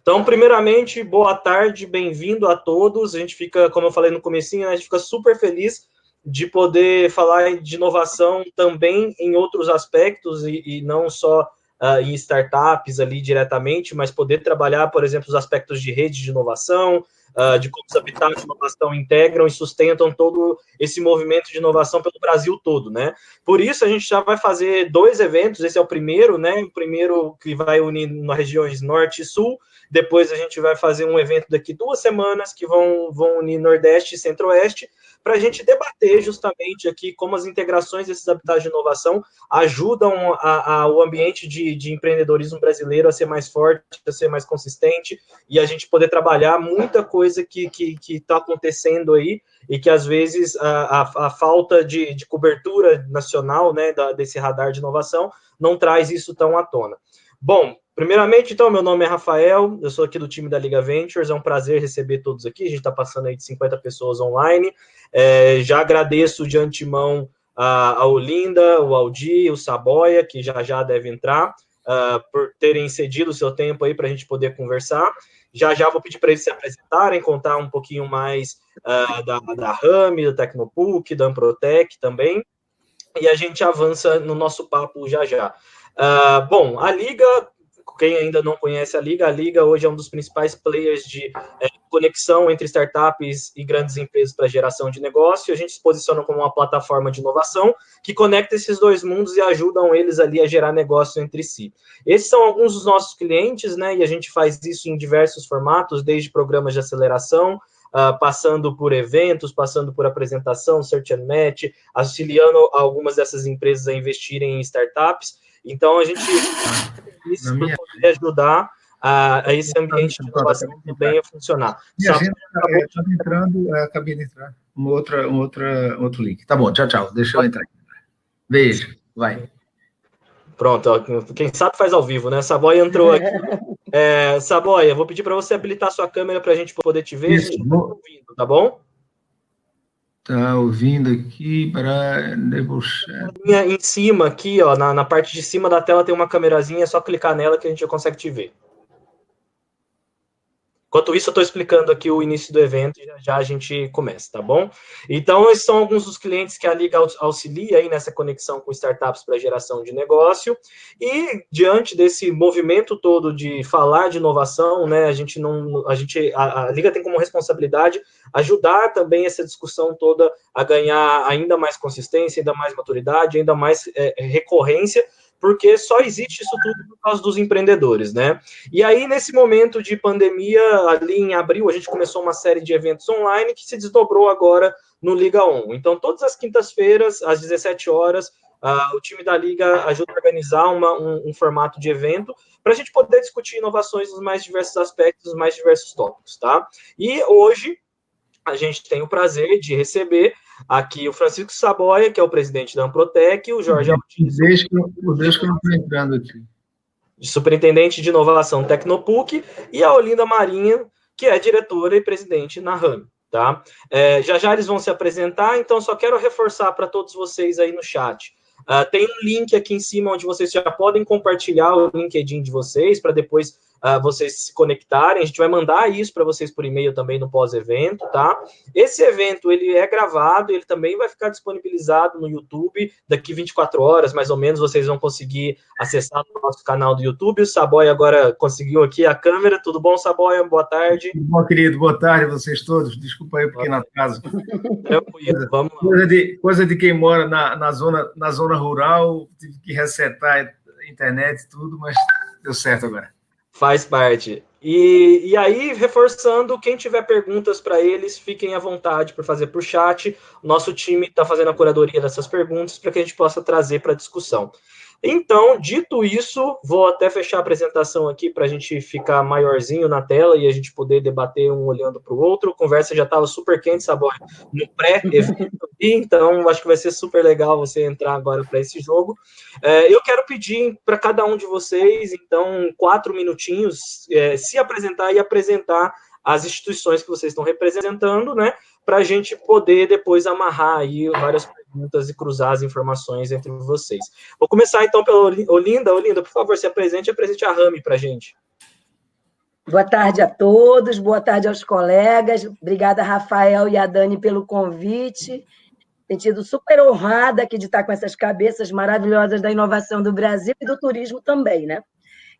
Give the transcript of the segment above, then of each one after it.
Então, primeiramente, boa tarde, bem-vindo a todos. A gente fica, como eu falei no comecinho, né, a gente fica super feliz de poder falar de inovação também em outros aspectos e não só em startups ali diretamente, mas poder trabalhar, por exemplo, os aspectos de rede de inovação, de como os habitats de inovação integram e sustentam todo esse movimento de inovação pelo Brasil todo, né? Por isso, a gente já vai fazer 2 eventos, esse é o primeiro, né? O primeiro que vai unir nas regiões Norte e Sul, depois a gente vai fazer um evento daqui 2 semanas que vão unir Nordeste e Centro-Oeste, para a gente debater justamente aqui como as integrações desses habitats de inovação ajudam o ambiente de empreendedorismo brasileiro a ser mais forte, a ser mais consistente, e a gente poder trabalhar muita coisa que está acontecendo aí, e que às vezes a falta de cobertura nacional, né, desse radar de inovação não traz isso tão à tona. Bom, primeiramente, então, meu nome é Rafael, eu sou aqui do time da Liga Ventures, é um prazer receber todos aqui, a gente está passando aí de 50 pessoas online, já agradeço de antemão a Olinda, o Aldi, o Saboia, que já deve entrar, por terem cedido o seu tempo aí para a gente poder conversar. Já vou pedir para eles se apresentarem, contar um pouquinho mais da Rami, do Tecnopuc, da Amprotec também, e a gente avança no nosso papo já. Bom, a Liga, quem ainda não conhece a Liga hoje é um dos principais players de conexão entre startups e grandes empresas para geração de negócio. A gente se posiciona como uma plataforma de inovação que conecta esses dois mundos e ajudam eles ali a gerar negócio entre si. Esses são alguns dos nossos clientes, né? E a gente faz isso em diversos formatos, desde programas de aceleração, passando por eventos, passando por apresentação, search and match, auxiliando algumas dessas empresas a investirem em startups. Então, a gente isso para poder ajudar a esse ambiente de inovação também a funcionar. Minha agenda estava entrando, acabei de entrar. Outro link. Tá bom, tchau. Deixa eu entrar. Beijo, vai. Pronto, ó, quem sabe faz ao vivo, né? Saboia entrou aqui. Saboia, vou pedir para você habilitar sua câmera para a gente poder te ver. Isso, a gente está ouvindo, tá bom? Tá ouvindo aqui para em cima aqui, ó, na parte de cima da tela tem uma camerazinha, é só clicar nela que a gente já consegue te ver. Enquanto isso, eu estou explicando aqui o início do evento e já a gente começa, tá bom? Então, esses são alguns dos clientes que a Liga auxilia aí nessa conexão com startups para geração de negócio. E, diante desse movimento todo de falar de inovação, né, a Liga tem como responsabilidade ajudar também essa discussão toda a ganhar ainda mais consistência, ainda mais maturidade, ainda mais recorrência, porque só existe isso tudo por causa dos empreendedores, né? E aí, nesse momento de pandemia, ali em abril, a gente começou uma série de eventos online que se desdobrou agora no Liga On. Então, todas as quintas-feiras, às 17 horas, o time da Liga ajuda a organizar um formato de evento para a gente poder discutir inovações nos mais diversos aspectos, nos mais diversos tópicos, tá? E hoje, a gente tem o prazer de receber aqui o Francisco Saboia, que é o presidente da Amprotec, o Jorge Aldi, Deixa que eu não estou entrando aqui. Superintendente de Inovação Tecnopuc, e a Olinda Marinho, que é diretora e presidente na Rami, tá? Já eles vão se apresentar, então só quero reforçar para todos vocês aí no chat. Tem um link aqui em cima onde vocês já podem compartilhar o LinkedIn de vocês para depois vocês se conectarem. A gente vai mandar isso para vocês por e-mail também no pós-evento, tá? Esse evento, ele é gravado, ele também vai ficar disponibilizado no YouTube daqui 24 horas, mais ou menos, vocês vão conseguir acessar o nosso canal do YouTube. O Saboia agora conseguiu aqui a câmera. Tudo bom, Saboia? Boa tarde. Tudo bom, querido? Boa tarde a vocês todos. Desculpa aí o pequeno atraso. Tranquilo, vamos lá. Coisa de quem mora na zona rural, tive que resetar a internet e tudo, mas deu certo agora. Faz parte. E aí, reforçando, quem tiver perguntas para eles, fiquem à vontade para fazer por chat. Nosso time está fazendo a curadoria dessas perguntas para que a gente possa trazer para a discussão. Então, dito isso, vou até fechar a apresentação aqui para a gente ficar maiorzinho na tela e a gente poder debater um olhando para o outro. A conversa já estava super quente, Saboia, no pré-evento, então acho que vai ser super legal você entrar agora para esse jogo. Eu quero pedir para cada um de vocês, então, 4 minutinhos, se apresentar e apresentar as instituições que vocês estão representando, né, para a gente poder depois amarrar aí várias perguntas e cruzar as informações entre vocês. Vou começar, então, pela Olinda. Olinda, por favor, se apresente e apresente a Rami para a gente. Boa tarde a todos, boa tarde aos colegas. Obrigada, Rafael e a Dani, pelo convite. Tenho sido super honrada aqui de estar com essas cabeças maravilhosas da inovação do Brasil e do turismo também, né?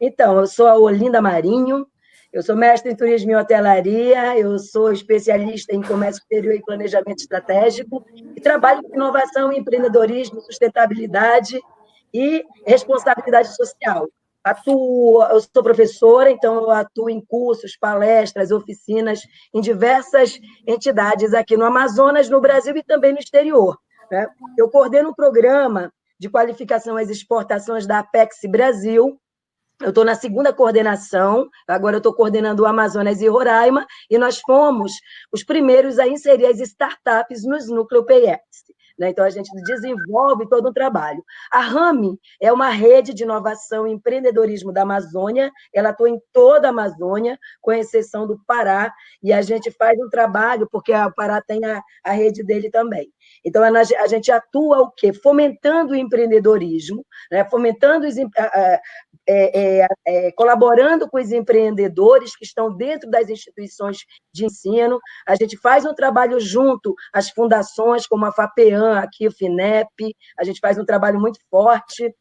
Então, eu sou a Olinda Marinho, eu sou mestre em turismo e hotelaria, eu sou especialista em comércio exterior e planejamento estratégico e trabalho com inovação, empreendedorismo, sustentabilidade e responsabilidade social. Eu sou professora, então eu atuo em cursos, palestras, oficinas em diversas entidades aqui no Amazonas, no Brasil e também no exterior, né? Eu coordeno um programa de qualificação às exportações da Apex Brasil. Eu estou na segunda coordenação, agora eu estou coordenando o Amazonas e Roraima, e nós fomos os primeiros a inserir as startups nos Núcleo PX. Né? Então, a gente desenvolve todo um trabalho. A RAMI é uma rede de inovação e empreendedorismo da Amazônia, ela atua em toda a Amazônia, com exceção do Pará, e a gente faz um trabalho, porque o Pará tem a rede dele também. Então, a gente atua o quê? Fomentando o empreendedorismo, né? Fomentando colaborando com os empreendedores que estão dentro das instituições de ensino. A gente faz um trabalho junto às fundações, como a FAPEAM, aqui o FINEP, a gente faz um trabalho muito forte.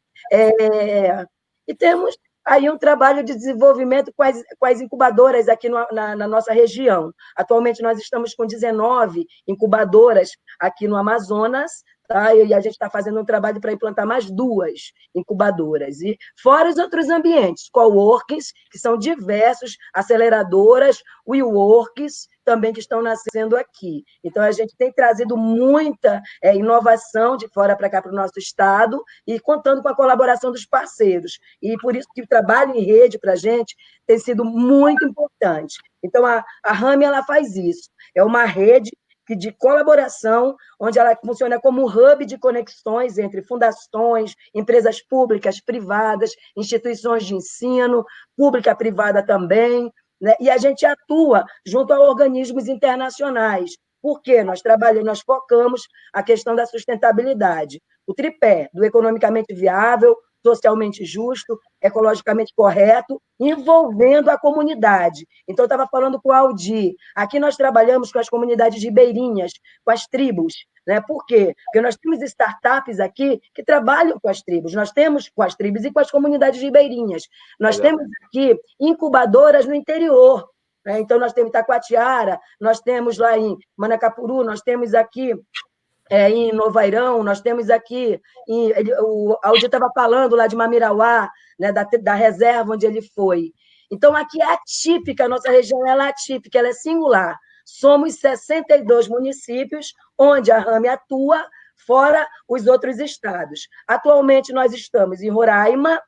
E temos aí um trabalho de desenvolvimento com as incubadoras aqui na nossa região. Atualmente, nós estamos com 19 incubadoras aqui no Amazonas, tá? E a gente está fazendo um trabalho para implantar mais 2 incubadoras. E fora os outros ambientes, coworkings, que são diversos, aceleradoras, WeWorks, também que estão nascendo aqui. Então, a gente tem trazido muita inovação de fora para cá, para o nosso estado, e contando com a colaboração dos parceiros. E por isso que o trabalho em rede para a gente tem sido muito importante. Então, a RAMI ela faz isso. É uma rede de colaboração, onde ela funciona como hub de conexões entre fundações, empresas públicas, privadas, instituições de ensino, pública, privada também, né? E a gente atua junto a organismos internacionais. Por quê? Nós focamos a questão da sustentabilidade. O tripé do economicamente viável, socialmente justo, ecologicamente correto, envolvendo a comunidade. Então, eu estava falando com o Aldir. Aqui nós trabalhamos com as comunidades ribeirinhas, com as tribos. Né? Por quê? Porque nós temos startups aqui que trabalham com as tribos. Nós temos com as tribos e com as comunidades ribeirinhas. Nós temos aqui incubadoras no interior. Né? Então, nós temos Itacoatiara, nós temos lá em Manacapuru, nós temos aqui em Novairão, nós temos aqui, o Aldir estava falando lá de Mamirauá, né, da reserva onde ele foi. Então, aqui é atípica, a nossa região ela é atípica, ela é singular. Somos 62 municípios onde a RAMI atua, fora os outros estados. Atualmente, nós estamos em Roraima,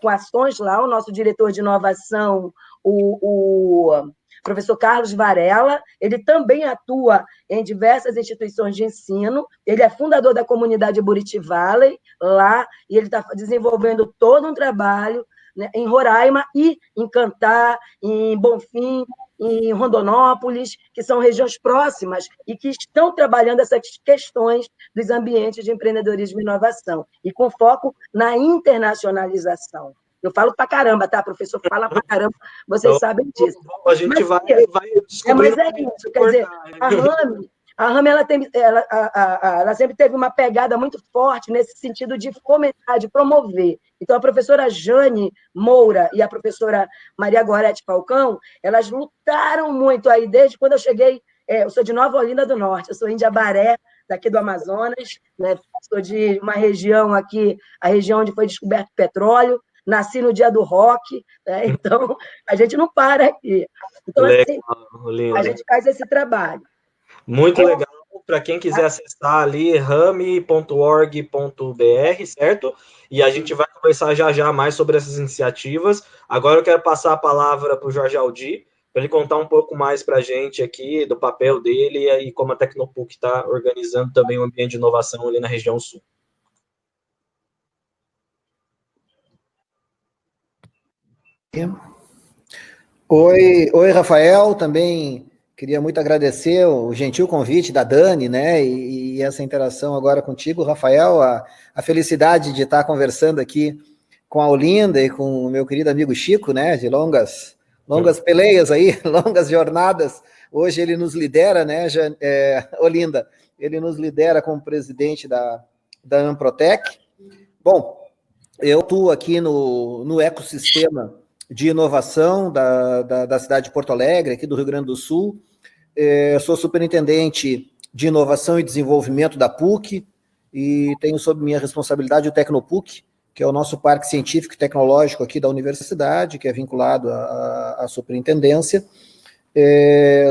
com ações lá, o nosso diretor de inovação, o professor Carlos Varela, ele também atua em diversas instituições de ensino, ele é fundador da comunidade Buriti Valley, lá, e ele está desenvolvendo todo um trabalho, né, em Roraima e em Cantá, em Bonfim, em Rondonópolis, que são regiões próximas e que estão trabalhando essas questões dos ambientes de empreendedorismo e inovação, e com foco na internacionalização. Eu falo pra caramba, tá? O professor fala pra caramba, vocês sabem disso. A gente vai descobrir. Mas é isso, quer dizer, a RAMI ela sempre teve uma pegada muito forte nesse sentido de fomentar, de promover. Então, a professora Jane Moura e a professora Maria Gorete Falcão, elas lutaram muito aí, desde quando eu cheguei, eu sou de Nova Olinda do Norte, eu sou Indiabaré, daqui do Amazonas, né? Sou de uma região aqui, a região onde foi descoberto petróleo, nasci no dia do rock, né? Então, a gente não para aqui. Então, legal, assim, a gente faz esse trabalho. Muito legal. Para quem quiser acessar ali, rami.org.br, certo? E a gente vai conversar já mais sobre essas iniciativas. Agora eu quero passar a palavra para o Jorge Aldir, para ele contar um pouco mais para a gente aqui do papel dele e como a Tecnopuc está organizando também um ambiente de inovação ali na região sul. Oi, Rafael, também queria muito agradecer o gentil convite da Dani, né, e essa interação agora contigo, Rafael, a felicidade de estar conversando aqui com a Olinda e com o meu querido amigo Chico, né, de longas longas peleias aí, longas jornadas. Hoje ele nos lidera, né, Olinda? Ele nos lidera como presidente da Amprotec. Bom, eu atuo aqui no ecossistema de inovação da cidade de Porto Alegre, aqui do Rio Grande do Sul. Sou superintendente de inovação e desenvolvimento da PUC e tenho sob minha responsabilidade o Tecnopuc, que é o nosso parque científico e tecnológico aqui da universidade, que é vinculado à superintendência.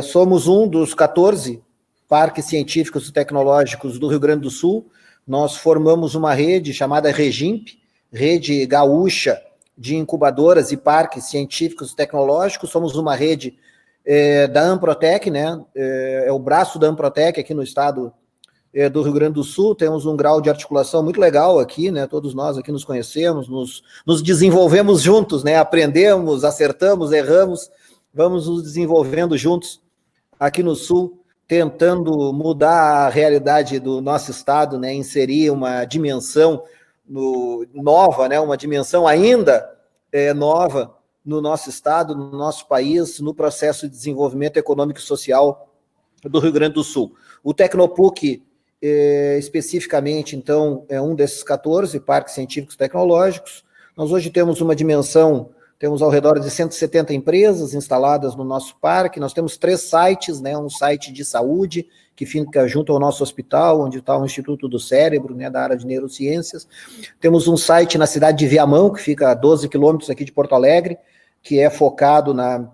Somos um dos 14 parques científicos e tecnológicos do Rio Grande do Sul. Nós formamos uma rede chamada REGIMP, Rede Gaúcha de Incubadoras e Parques Científicos e Tecnológicos. Somos uma rede da Amprotec, né? É o braço da Amprotec aqui no estado do Rio Grande do Sul. Temos um grau de articulação muito legal aqui, né? Todos nós aqui nos conhecemos, nos desenvolvemos juntos, né? Aprendemos, acertamos, erramos, vamos nos desenvolvendo juntos aqui no Sul, tentando mudar a realidade do nosso estado, né? Inserir uma dimensão nova, né? Uma dimensão ainda nova no nosso estado, no nosso país, no processo de desenvolvimento econômico e social do Rio Grande do Sul. O Tecnopuc, especificamente, então, é um desses 14 parques científicos tecnológicos. Nós hoje temos uma dimensão, temos ao redor de 170 empresas instaladas no nosso parque. Nós temos 3 sites, né? Um site de saúde, que fica junto ao nosso hospital, onde está o Instituto do Cérebro, né, da área de neurociências. Temos um site na cidade de Viamão, que fica a 12 quilômetros aqui de Porto Alegre, que é focado na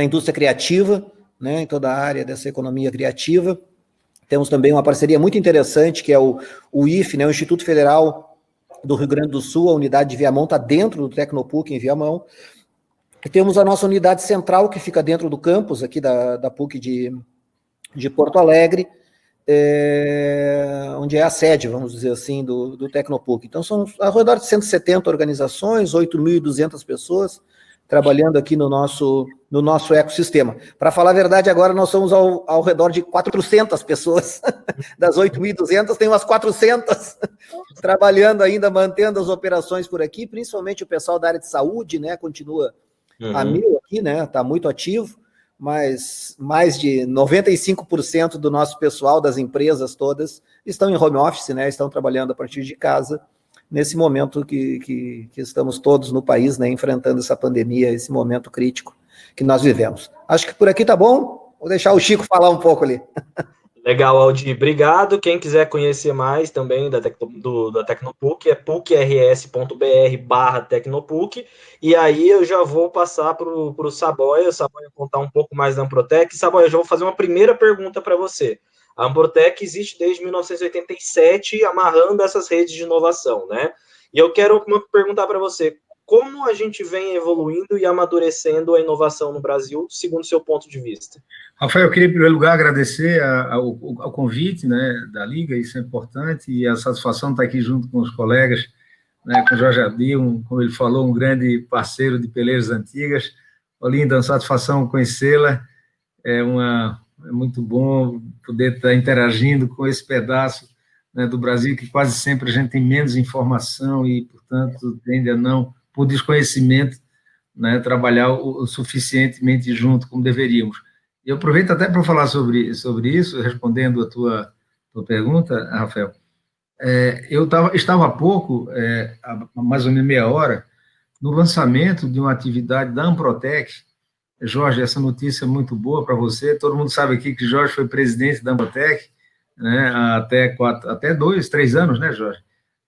indústria criativa, né, em toda a área dessa economia criativa. Temos também uma parceria muito interessante, que é o IFE, né, o Instituto Federal do Rio Grande do Sul. A unidade de Viamão está dentro do Tecnopuc, em Viamão. E temos a nossa unidade central, que fica dentro do campus aqui da PUC de Porto Alegre, onde é a sede, vamos dizer assim, do Tecnopuc. Então, são ao redor de 170 organizações, 8.200 pessoas trabalhando aqui no nosso ecossistema. Para falar a verdade, agora nós somos ao redor de 400 pessoas. Das 8.200, tem umas 400 trabalhando ainda, mantendo as operações por aqui, principalmente o pessoal da área de saúde, né, continua a mil aqui, né, está muito ativo, mas mais de 95% do nosso pessoal, das empresas todas, estão em home office, né, estão trabalhando a partir de casa, nesse momento que estamos todos no país, né, enfrentando essa pandemia, esse momento crítico que nós vivemos. Acho que por aqui tá bom, vou deixar o Chico falar um pouco ali. Legal, Aldi, obrigado. Quem quiser conhecer mais também da Tecnopuc, é pucrs.br/Tecnopuc, e aí eu já vou passar para o Saboia contar um pouco mais da Amprotec. Saboia, eu já vou fazer uma primeira pergunta para você. A Amprotec existe desde 1987, amarrando essas redes de inovação, né? E eu quero perguntar para você, como a gente vem evoluindo e amadurecendo a inovação no Brasil, segundo o seu ponto de vista? Rafael, eu queria, em primeiro lugar, agradecer ao convite, né, da Liga, isso é importante, e a satisfação de estar aqui junto com os colegas, né, com o Jorge Adir, como ele falou, um grande parceiro de peleiras antigas. Olinda, uma satisfação conhecê-la, é muito bom poder estar interagindo com esse pedaço, né, do Brasil, que quase sempre a gente tem menos informação e, portanto, tende a não, por desconhecimento, né, trabalhar o suficientemente junto como deveríamos. Eu aproveito até para falar sobre isso, respondendo a tua pergunta, Rafael. Eu estava há pouco, há mais ou menos meia hora, no lançamento de uma atividade da Amprotec. Jorge, essa notícia é muito boa para você. Todo mundo sabe aqui que Jorge foi presidente da Amprotec, né, até 2, 3 anos, né, Jorge?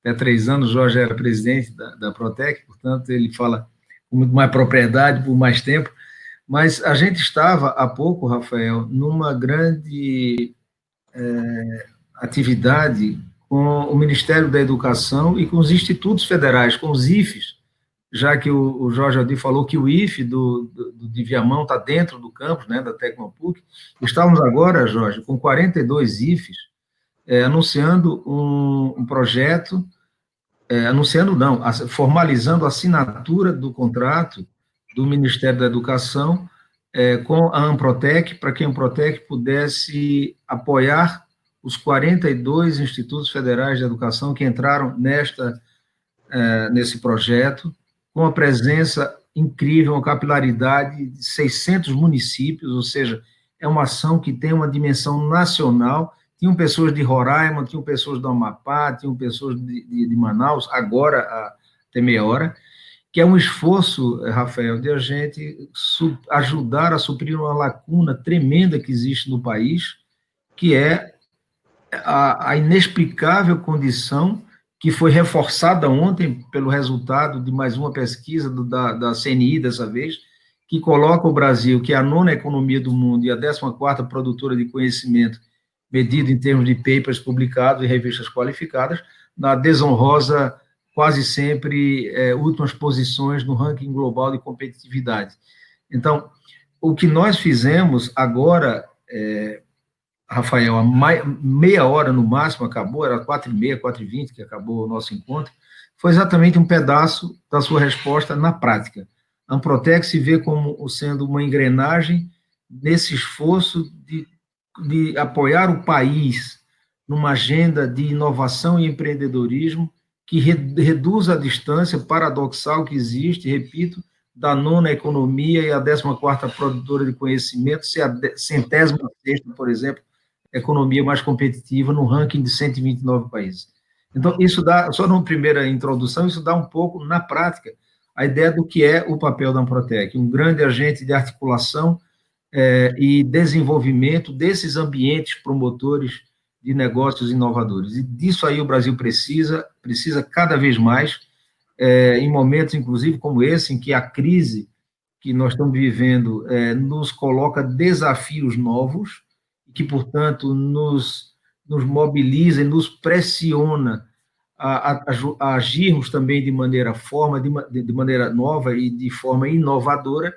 Até 3 anos, Jorge era presidente da Amprotec, portanto, ele fala com muito mais propriedade, por mais tempo. Mas a gente estava, há pouco, Rafael, numa grande atividade com o Ministério da Educação e com os institutos federais, com os IFES, já que o Jorge Adir falou que o IFE de Viamão está dentro do campus, né, da Tecnopuc. Estávamos agora, Jorge, com 42 IFES, anunciando um projeto, formalizando a assinatura do contrato do Ministério da Educação com a Amprotec, para que a Amprotec pudesse apoiar os 42 institutos federais de educação que entraram nesse projeto, com a presença incrível, uma capilaridade de 600 municípios, ou seja, é uma ação que tem uma dimensão nacional. Tinham pessoas de Roraima, tinham pessoas do Amapá, tinham pessoas de Manaus, agora, até meia hora, que é um esforço, Rafael, de a gente ajudar a suprir uma lacuna tremenda que existe no país, que é a inexplicável condição que foi reforçada ontem pelo resultado de mais uma pesquisa da CNI, dessa vez, que coloca o Brasil, que é a 9ª economia do mundo e a 14ª produtora de conhecimento, medido em termos de papers publicados em revistas qualificadas, na desonrosa, quase sempre, últimas posições no ranking global de competitividade. Então, o que nós fizemos agora, Rafael, a meia hora no máximo acabou, era 4h30, 4h20 que acabou o nosso encontro, foi exatamente um pedaço da sua resposta na prática. A Amprotec se vê como sendo uma engrenagem nesse esforço de apoiar o país numa agenda de inovação e empreendedorismo que reduz a distância paradoxal que existe, repito, da 9ª economia e a 14ª produtora de conhecimento, ser a 106ª, por exemplo, economia mais competitiva no ranking de 129 países. Então, isso dá, só numa primeira introdução, isso dá um pouco, na prática, a ideia do que é o papel da Amprotec, um grande agente de articulação e desenvolvimento desses ambientes promotores de negócios inovadores. E disso aí o Brasil precisa cada vez mais, em momentos, inclusive, como esse, em que a crise que nós estamos vivendo nos coloca desafios novos, que, portanto, nos mobiliza e nos pressiona a agirmos também de maneira nova e de forma inovadora.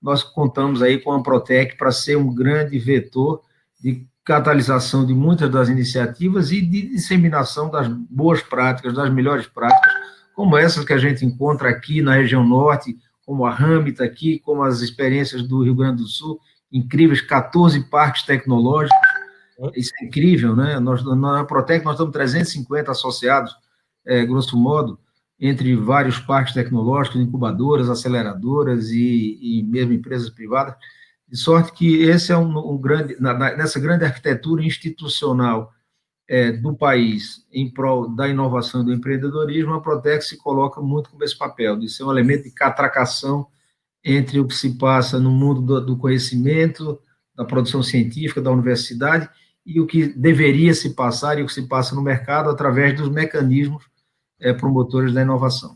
Nós contamos aí com a Amprotec para ser um grande vetor de catalisação de muitas das iniciativas e de disseminação das boas práticas, das melhores práticas, como essas que a gente encontra aqui na região norte, como a Ramita aqui, como as experiências do Rio Grande do Sul, incríveis, 14 parques tecnológicos, isso é incrível, né? Na Amprotec nós estamos 350 associados, grosso modo, entre vários parques tecnológicos, incubadoras, aceleradoras e mesmo empresas privadas, de sorte que esse é nessa grande arquitetura institucional do país em prol da inovação e do empreendedorismo, a Amprotec se coloca muito como esse papel, de ser um elemento de catracação entre o que se passa no mundo do conhecimento, da produção científica, da universidade, e o que deveria se passar e o que se passa no mercado através dos mecanismos promotores da inovação.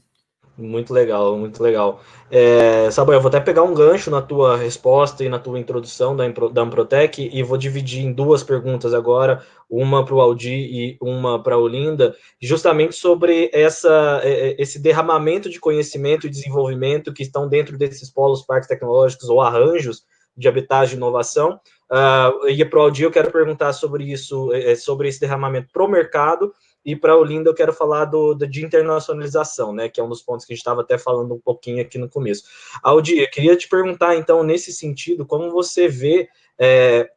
Muito legal, muito legal. Samuel, eu vou até pegar um gancho na tua resposta e na tua introdução da Amprotec e vou dividir em duas perguntas agora, uma para o Aldir e uma para a Olinda, justamente sobre esse derramamento de conhecimento e desenvolvimento que estão dentro desses polos, parques tecnológicos ou arranjos de habitat de inovação. E para o Aldir eu quero perguntar sobre isso, sobre esse derramamento para o mercado. E para a Olinda eu quero falar de internacionalização, né, que é um dos pontos que a gente estava até falando um pouquinho aqui no começo. Aldir, eu queria te perguntar, então, nesse sentido, como você vê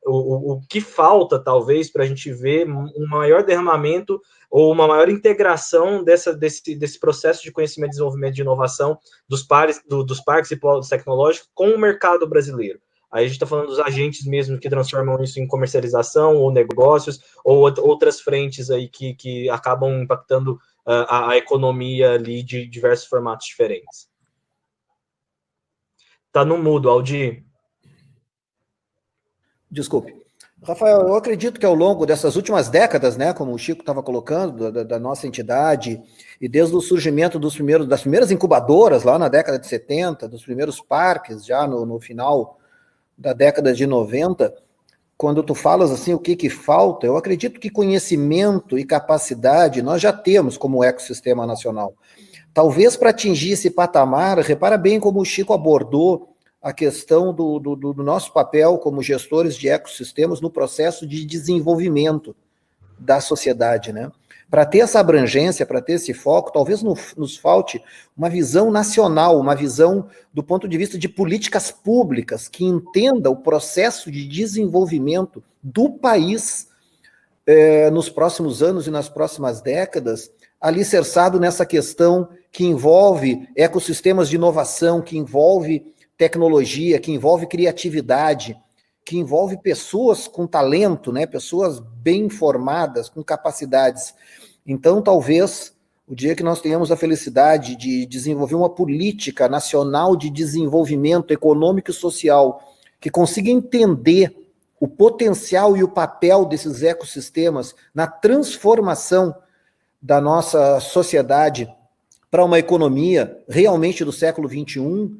o que falta, talvez, para a gente ver um maior derramamento ou uma maior integração desse processo de conhecimento, desenvolvimento de inovação dos parques e polos tecnológicos com o mercado brasileiro. Aí a gente está falando dos agentes mesmo que transformam isso em comercialização ou negócios, ou outras frentes aí que acabam impactando a economia ali de diversos formatos diferentes. Tá no mudo, Aldir. Desculpe. Rafael, eu acredito que ao longo dessas últimas décadas, né, como o Chico estava colocando, da nossa entidade, e desde o surgimento das primeiras incubadoras, lá na década de 70, dos primeiros parques, já no final da década de 90, quando tu falas assim, o que falta, eu acredito que conhecimento e capacidade nós já temos como ecossistema nacional. Talvez para atingir esse patamar, repara bem como o Chico abordou a questão do nosso papel como gestores de ecossistemas no processo de desenvolvimento da sociedade, né? Para ter essa abrangência, para ter esse foco, talvez nos falte uma visão nacional, uma visão do ponto de vista de políticas públicas que entenda o processo de desenvolvimento do país nos próximos anos e nas próximas décadas, alicerçado nessa questão que envolve ecossistemas de inovação, que envolve tecnologia, que envolve criatividade, que envolve pessoas com talento, né? Pessoas bem informadas, com capacidades. Então, talvez, o dia que nós tenhamos a felicidade de desenvolver uma política nacional de desenvolvimento econômico e social, que consiga entender o potencial e o papel desses ecossistemas na transformação da nossa sociedade para uma economia realmente do século XXI,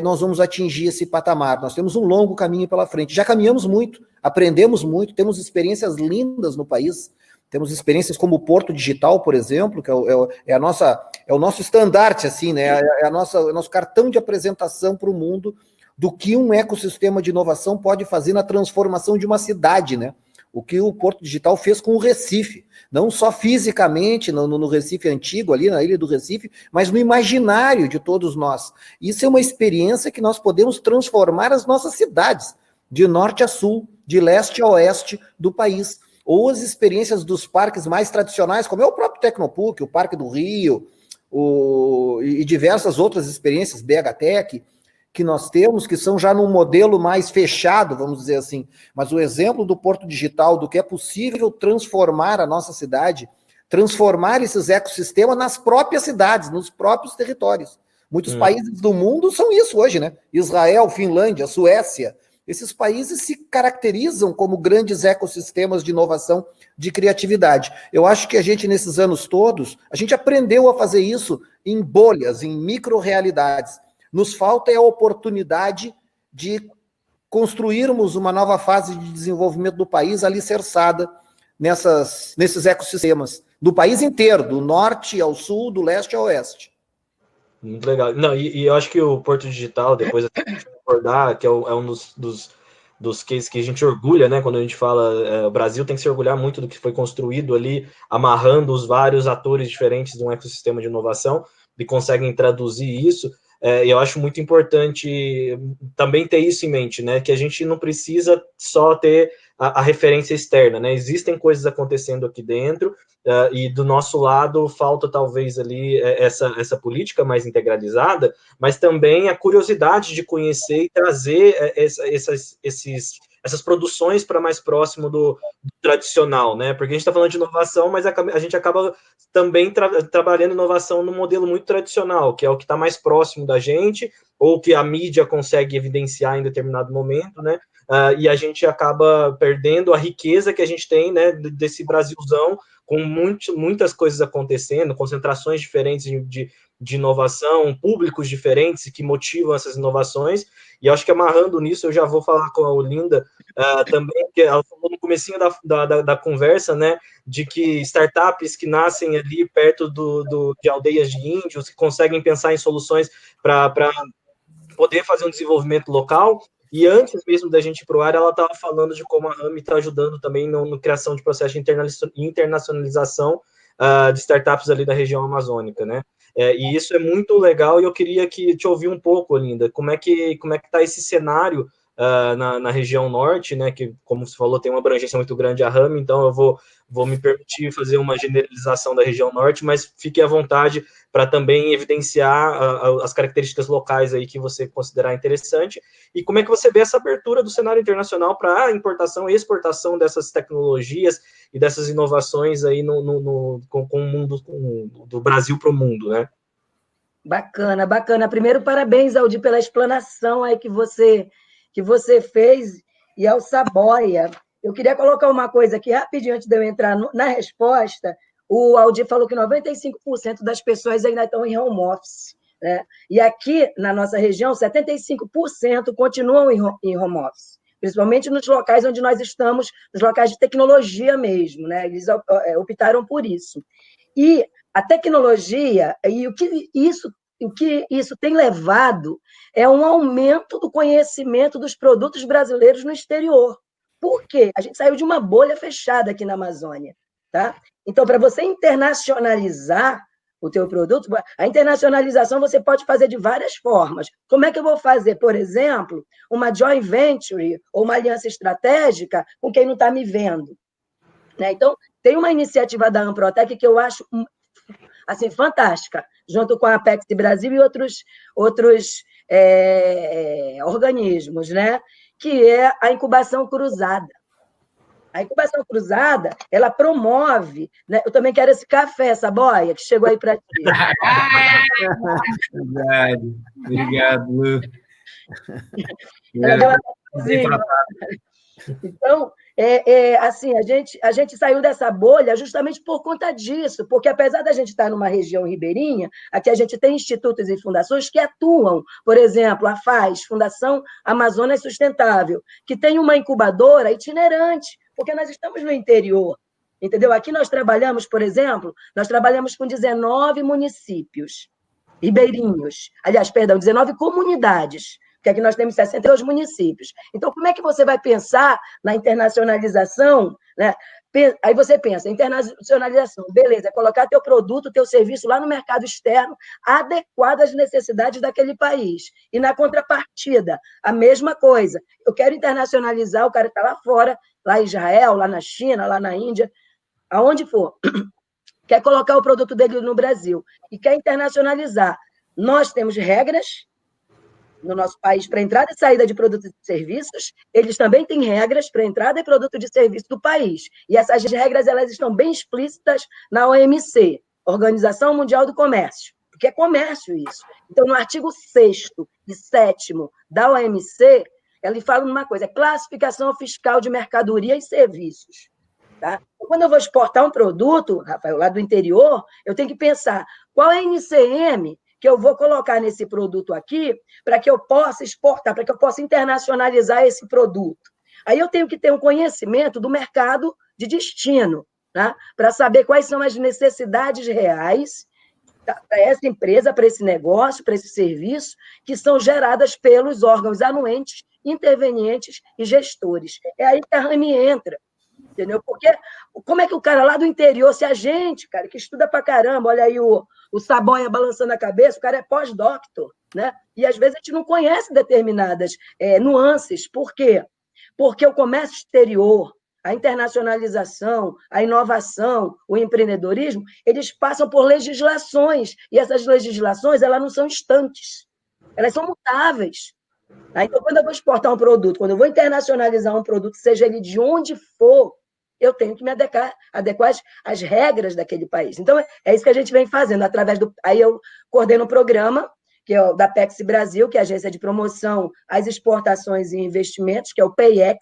nós vamos atingir esse patamar. Nós temos um longo caminho pela frente. Já caminhamos muito, aprendemos muito, temos experiências lindas no país, temos experiências como o Porto Digital, por exemplo, que é o nosso estandarte, assim, né? É o nosso cartão de apresentação para o mundo do que um ecossistema de inovação pode fazer na transformação de uma cidade, né? O que o Porto Digital fez com o Recife, não só fisicamente no Recife antigo, ali na Ilha do Recife, mas no imaginário de todos nós. Isso é uma experiência que nós podemos transformar as nossas cidades, de norte a sul, de leste a oeste do país. Ou as experiências dos parques mais tradicionais, como é o próprio Tecnopuc, o Parque do Rio, e diversas outras experiências, BHTech, que nós temos, que são já num modelo mais fechado, vamos dizer assim. Mas o exemplo do Porto Digital, do que é possível transformar a nossa cidade, transformar esses ecossistemas nas próprias cidades, nos próprios territórios. Muitos países do mundo são isso hoje, né? Israel, Finlândia, Suécia. Esses países se caracterizam como grandes ecossistemas de inovação, de criatividade. Eu acho que a gente, nesses anos todos, a gente aprendeu a fazer isso em bolhas, em micro-realidades. Nos falta a oportunidade de construirmos uma nova fase de desenvolvimento do país alicerçada nesses ecossistemas, do país inteiro, do norte ao sul, do leste ao oeste. Muito legal. Não, e eu acho que o Porto Digital, depois a gente vai abordar, que é um dos cases que a gente orgulha, né? Quando a gente fala, o Brasil tem que se orgulhar muito do que foi construído ali, amarrando os vários atores diferentes de um ecossistema de inovação, e conseguem traduzir isso. Eu acho muito importante também ter isso em mente, né? Que a gente não precisa só ter a referência externa, né? Existem coisas acontecendo aqui dentro, e do nosso lado falta talvez ali essa política mais integralizada, mas também a curiosidade de conhecer e trazer essas produções para mais próximo do tradicional, né? Porque a gente está falando de inovação, mas a gente acaba também trabalhando inovação num modelo muito tradicional, que é o que está mais próximo da gente, ou que a mídia consegue evidenciar em determinado momento, né? E a gente acaba perdendo a riqueza que a gente tem, né, desse Brasilzão, com muitas coisas acontecendo, concentrações diferentes de inovação, públicos diferentes que motivam essas inovações, e acho que amarrando nisso, eu já vou falar com a Olinda também, que ela falou no comecinho da conversa, né, de que startups que nascem ali perto de aldeias de índios, que conseguem pensar em soluções para poder fazer um desenvolvimento local. E antes mesmo da gente ir para o ar, ela estava falando de como a Rami está ajudando também na criação de processo de internacionalização de startups ali da região amazônica, né? E isso é muito legal, e eu queria te ouvir um pouco, Olinda, como é que está esse cenário na região norte, né? Que, como você falou, tem uma abrangência muito grande a Rami, então eu vou me permitir fazer uma generalização da região norte, mas fique à vontade para também evidenciar as características locais aí que você considerar interessante, e como é que você vê essa abertura do cenário internacional para a importação e exportação dessas tecnologias e dessas inovações aí com o mundo, do Brasil para o mundo, né? Bacana, bacana. Primeiro, parabéns, Aldir, pela explanação aí que você fez, e ao Saboia. Eu queria colocar uma coisa aqui rapidinho antes de eu entrar na resposta. O Aldir falou que 95% das pessoas ainda estão em home office, né? E aqui, na nossa região, 75% continuam em home office, principalmente nos locais onde nós estamos, nos locais de tecnologia mesmo, né? Eles optaram por isso. E a tecnologia, e o que isso tem levado é um aumento do conhecimento dos produtos brasileiros no exterior. Por quê? A gente saiu de uma bolha fechada aqui na Amazônia, tá? Então, para você internacionalizar o teu produto, a internacionalização você pode fazer de várias formas. Como é que eu vou fazer, por exemplo, uma joint venture ou uma aliança estratégica com quem não está me vendo? Né? Então, tem uma iniciativa da Amprotec que eu acho assim, fantástica, junto com a Apex Brasil e outros organismos, né? Que é a incubação cruzada. A incubação cruzada, ela promove, né? Eu também quero esse café, Saboia, que chegou aí para ti. Obrigado, Lu. Ela deu uma... Então, assim, a gente saiu dessa bolha justamente por conta disso, porque apesar da gente estar numa região ribeirinha, aqui a gente tem institutos e fundações que atuam, por exemplo, a FAS, Fundação Amazonas Sustentável, que tem uma incubadora itinerante, porque nós estamos no interior, entendeu? Aqui nós trabalhamos, por exemplo, nós trabalhamos com 19 municípios ribeirinhos, aliás, perdão, 19 comunidades, porque aqui nós temos 62 municípios. Então, como é que você vai pensar na internacionalização, né? Aí você pensa, internacionalização, beleza, é colocar teu produto, teu serviço lá no mercado externo, adequado às necessidades daquele país. E na contrapartida, a mesma coisa. Eu quero internacionalizar, o cara está lá fora, lá em Israel, lá na China, lá na Índia, aonde for, quer colocar o produto dele no Brasil e quer internacionalizar. Nós temos regras no nosso país para entrada e saída de produtos e serviços, eles também têm regras para entrada e produto de serviço do país. E essas regras elas estão bem explícitas na OMC, Organização Mundial do Comércio, porque é comércio isso. Então, no artigo 6º e 7º da OMC, ele fala uma coisa, classificação fiscal de mercadoria e serviços. Tá? Quando eu vou exportar um produto, Rafael, lá do interior, eu tenho que pensar qual é a NCM que eu vou colocar nesse produto aqui para que eu possa exportar, para que eu possa internacionalizar esse produto. Aí eu tenho que ter um conhecimento do mercado de destino, tá? Para saber quais são as necessidades reais para essa empresa, para esse negócio, para esse serviço, que são geradas pelos órgãos anuentes, intervenientes e gestores. É aí que a RAMI entra. Entendeu? Porque como é que o cara lá do interior, se a gente, cara, que estuda pra caramba, olha aí o Saboia balançando a cabeça, o cara é pós-doctor, né? E às vezes a gente não conhece determinadas nuances. Por quê? Porque o comércio exterior, a internacionalização, a inovação, o empreendedorismo, eles passam por legislações, e essas legislações elas não são instantes, elas são mutáveis. Então, quando eu vou exportar um produto, quando eu vou internacionalizar um produto, seja ele de onde for, eu tenho que me adequar às regras daquele país. Então, é isso que a gente vem fazendo, através do... Aí eu coordeno um programa, que é o da Apex Brasil, que é a Agência de Promoção às Exportações e Investimentos, que é o PEX.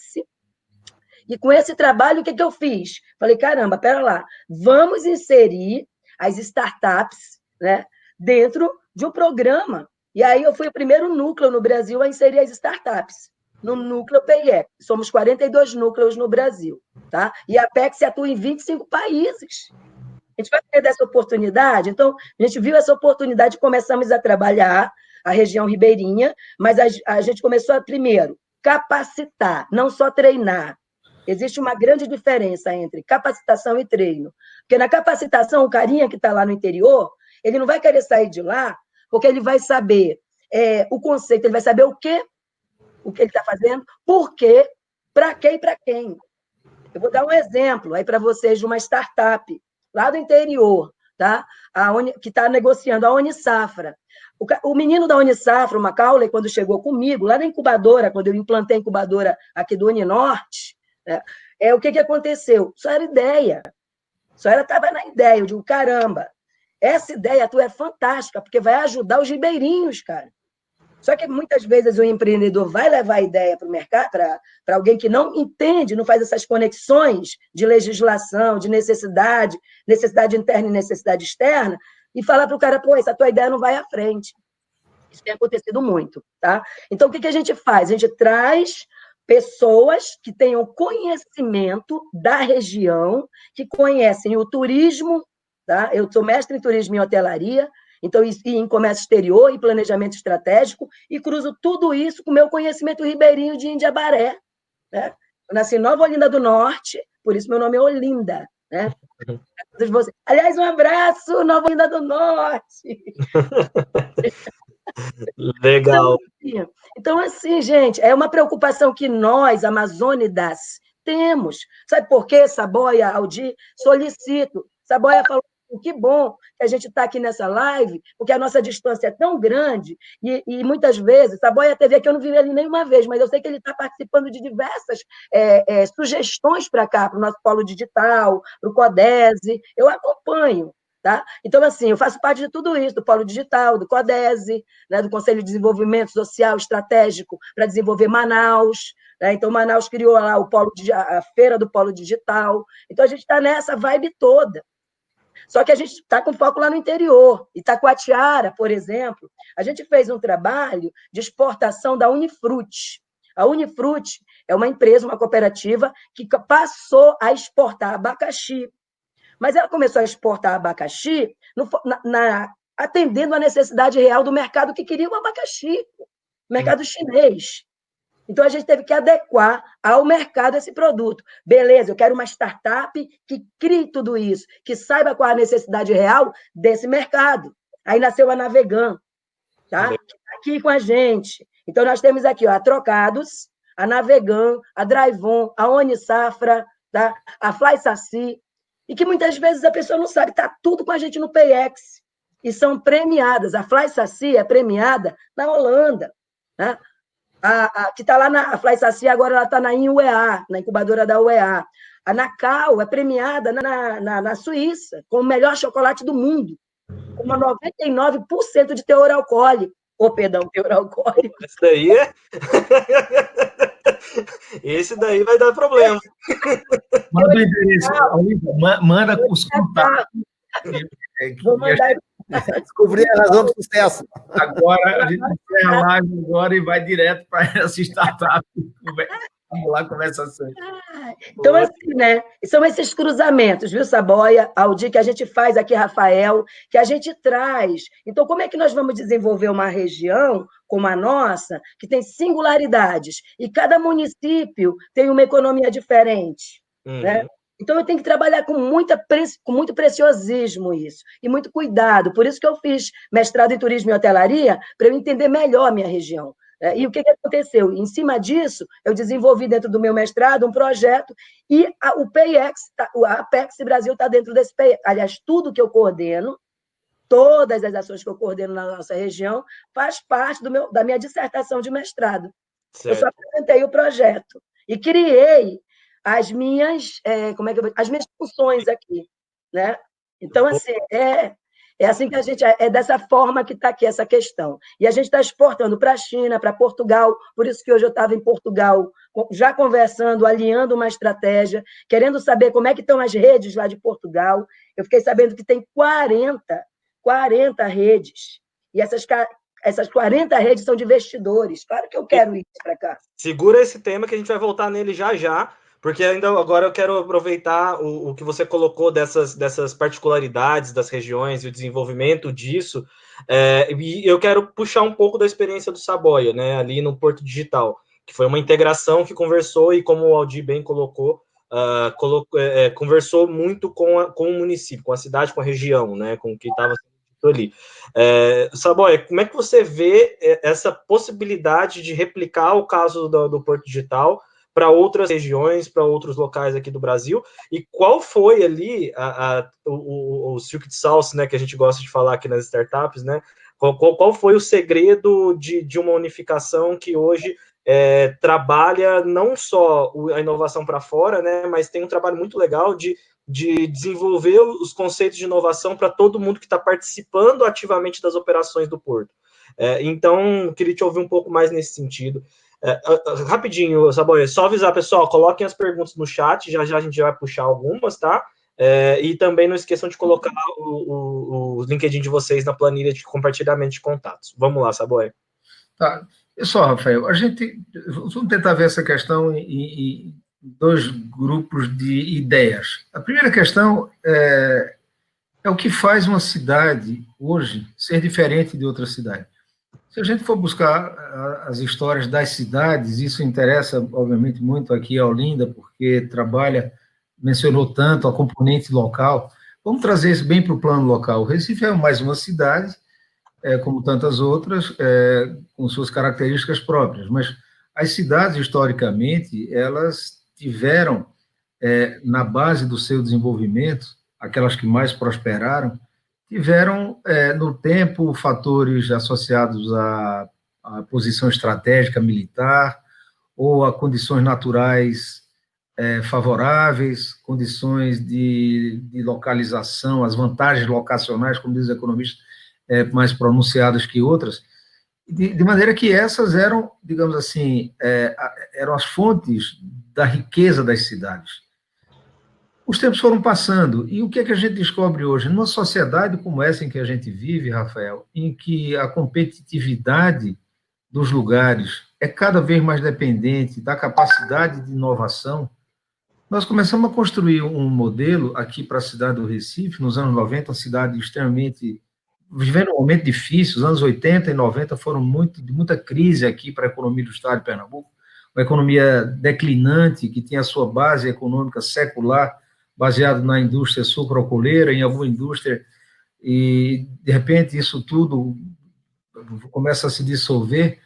E com esse trabalho, o que eu fiz? Falei, caramba, pera lá, vamos inserir as startups, né, dentro de um programa. E aí eu fui o primeiro núcleo no Brasil a inserir as startups, no núcleo PEX. Somos 42 núcleos no Brasil, tá? E a Apex atua em 25 países. A gente vai perder essa oportunidade? Então, a gente viu essa oportunidade e começamos a trabalhar a região ribeirinha, mas a gente começou a, primeiro, capacitar, não só treinar. Existe uma grande diferença entre capacitação e treino. Porque na capacitação, o carinha que está lá no interior, ele não vai querer sair de lá, porque ele vai saber o conceito, ele vai saber o que ele está fazendo, por quê, para quê e para quem. Eu vou dar um exemplo aí para vocês de uma startup lá do interior, tá? Que está negociando, a Unisafra. O menino da Unisafra, o Macaulay, quando chegou comigo, lá na incubadora, quando eu implantei a incubadora aqui do Uninorte, né, o que aconteceu? Só era ideia. Estava na ideia. Eu digo, caramba, essa ideia tua é fantástica, porque vai ajudar os ribeirinhos, cara. Só que muitas vezes o empreendedor vai levar a ideia para o mercado, para alguém que não entende, não faz essas conexões de legislação, de necessidade interna e necessidade externa, e falar para o cara, pô, essa tua ideia não vai à frente. Isso tem acontecido muito, tá? Então, o que a gente faz? A gente traz pessoas que tenham conhecimento da região, que conhecem o turismo, tá? Eu sou mestre em turismo e hotelaria, então, e em comércio exterior e planejamento estratégico, e cruzo tudo isso com o meu conhecimento ribeirinho de Indiabaré. Né? Eu nasci em Nova Olinda do Norte, por isso meu nome é Olinda. Né? Aliás, um abraço, Nova Olinda do Norte! Legal. Então, assim, gente, é uma preocupação que nós, amazônidas, temos. Sabe por quê, Saboia, Aldir? Solicito. Saboia falou que bom que a gente está aqui nessa live, porque a nossa distância é tão grande, e muitas vezes, Saboia TV aqui eu não vi ele nenhuma vez, mas eu sei que ele está participando de diversas sugestões para cá, para o nosso polo digital, para o CODESE, eu acompanho. Tá? Então, assim, eu faço parte de tudo isso, do Polo Digital, do CODESE, né, do Conselho de Desenvolvimento Social Estratégico para desenvolver Manaus, né? Então, Manaus criou lá a Feira do Polo Digital. Então, a gente está nessa vibe toda. Só que a gente está com foco lá no interior. Itacoatiara, por exemplo, a gente fez um trabalho de exportação da Unifruti. A Unifruti é uma empresa, uma cooperativa, que passou a exportar abacaxi. Mas ela começou a exportar abacaxi atendendo a necessidade real do mercado que queria o abacaxi, o mercado chinês. Então, a gente teve que adequar ao mercado esse produto. Beleza, eu quero uma startup que crie tudo isso, que saiba qual é a necessidade real desse mercado. Aí nasceu a Navegan, tá? Que está aqui com a gente. Então, nós temos aqui a Trocados, a Navegan, a Drivon, a Unisafra, tá? A Fly Saci, e que muitas vezes a pessoa não sabe, está tudo com a gente no PayEx, e são premiadas. A Fly Saci é premiada na Holanda, né? Que está lá a Fly Saci, agora ela está na UEA, na incubadora da UEA. A Nacau é premiada na Suíça, com o melhor chocolate do mundo, com 99% de teor alcoólico. Teor alcoólico. Esse daí Esse daí vai dar problema. Manda o endereço, manda os contatos. Vou mandar. Descobrir a razão do sucesso. Agora, a gente encerra a live agora e vai direto para essa startup. Vamos lá, conversação. Então, assim, né? São esses cruzamentos, viu, Saboia, Aldir, que a gente faz aqui, Rafael, que a gente traz. Então, como é que nós vamos desenvolver uma região como a nossa, que tem singularidades, e cada município tem uma economia diferente, né? Então, eu tenho que trabalhar com muito preciosismo isso, e muito cuidado. Por isso que eu fiz mestrado em turismo e hotelaria, para eu entender melhor a minha região. E o que aconteceu? Em cima disso, eu desenvolvi dentro do meu mestrado um projeto, e o PayEx, a Apex Brasil está dentro desse PayEx. Aliás, tudo que eu coordeno, todas as ações que eu coordeno na nossa região, faz parte da minha dissertação de mestrado. Certo. Eu só apresentei o projeto e criei as minhas funções aqui, né? Então, assim, é assim que a gente... É dessa forma que está aqui essa questão. E a gente está exportando para a China, para Portugal, por isso que hoje eu estava em Portugal, já conversando, alinhando uma estratégia, querendo saber como é que estão as redes lá de Portugal. Eu fiquei sabendo que tem 40 redes. E essas 40 redes são de investidores. Claro que eu quero ir para cá. Segura esse tema que a gente vai voltar nele já. Porque ainda agora eu quero aproveitar o que você colocou dessas particularidades das regiões e o desenvolvimento disso, e eu quero puxar um pouco da experiência do Saboia, né, ali no Porto Digital, que foi uma integração que conversou, e como o Aldir bem colocou, conversou muito com o município, com a cidade, com a região, né, com o que estava sendo dito ali. Saboia, como é que você vê essa possibilidade de replicar o caso do Porto Digital para outras regiões, para outros locais aqui do Brasil, e qual foi ali o secret sauce, né, que a gente gosta de falar aqui nas startups, né, qual foi o segredo de uma unificação que hoje trabalha não só a inovação para fora, né, mas tem um trabalho muito legal de desenvolver os conceitos de inovação para todo mundo que está participando ativamente das operações do Porto. Então, queria te ouvir um pouco mais nesse sentido. Rapidinho, Saboia, só avisar, pessoal, coloquem as perguntas no chat, já a gente vai puxar algumas, tá? E também não esqueçam de colocar o LinkedIn de vocês na planilha de compartilhamento de contatos. Vamos lá, Saboia. Tá. Pessoal, Rafael, vamos tentar ver essa questão em dois grupos de ideias. A primeira questão é o que faz uma cidade hoje ser diferente de outra cidade. Se a gente for buscar as histórias das cidades, isso interessa, obviamente, muito aqui a Olinda, porque mencionou tanto a componente local. Vamos trazer isso bem para o plano local. O Recife é mais uma cidade, como tantas outras, com suas características próprias, mas as cidades, historicamente, elas tiveram, na base do seu desenvolvimento, aquelas que mais prosperaram, tiveram, no tempo, fatores associados à posição estratégica militar ou a condições naturais favoráveis, condições de localização, as vantagens locacionais, como dizem os economistas, mais pronunciadas que outras, de maneira que essas eram, digamos assim, eram as fontes da riqueza das cidades. Os tempos foram passando, e o que é que a gente descobre hoje? Numa sociedade como essa em que a gente vive, Rafael, em que a competitividade dos lugares é cada vez mais dependente da capacidade de inovação, nós começamos a construir um modelo aqui para a cidade do Recife, nos anos 90, uma cidade extremamente, vivendo um momento difícil. Os anos 80 e 90 foram de muita crise aqui para a economia do estado de Pernambuco, uma economia declinante, que tinha a sua base econômica secular, baseado na indústria sucroalcooleira, em alguma indústria, e, de repente, isso tudo começa a se dissolver,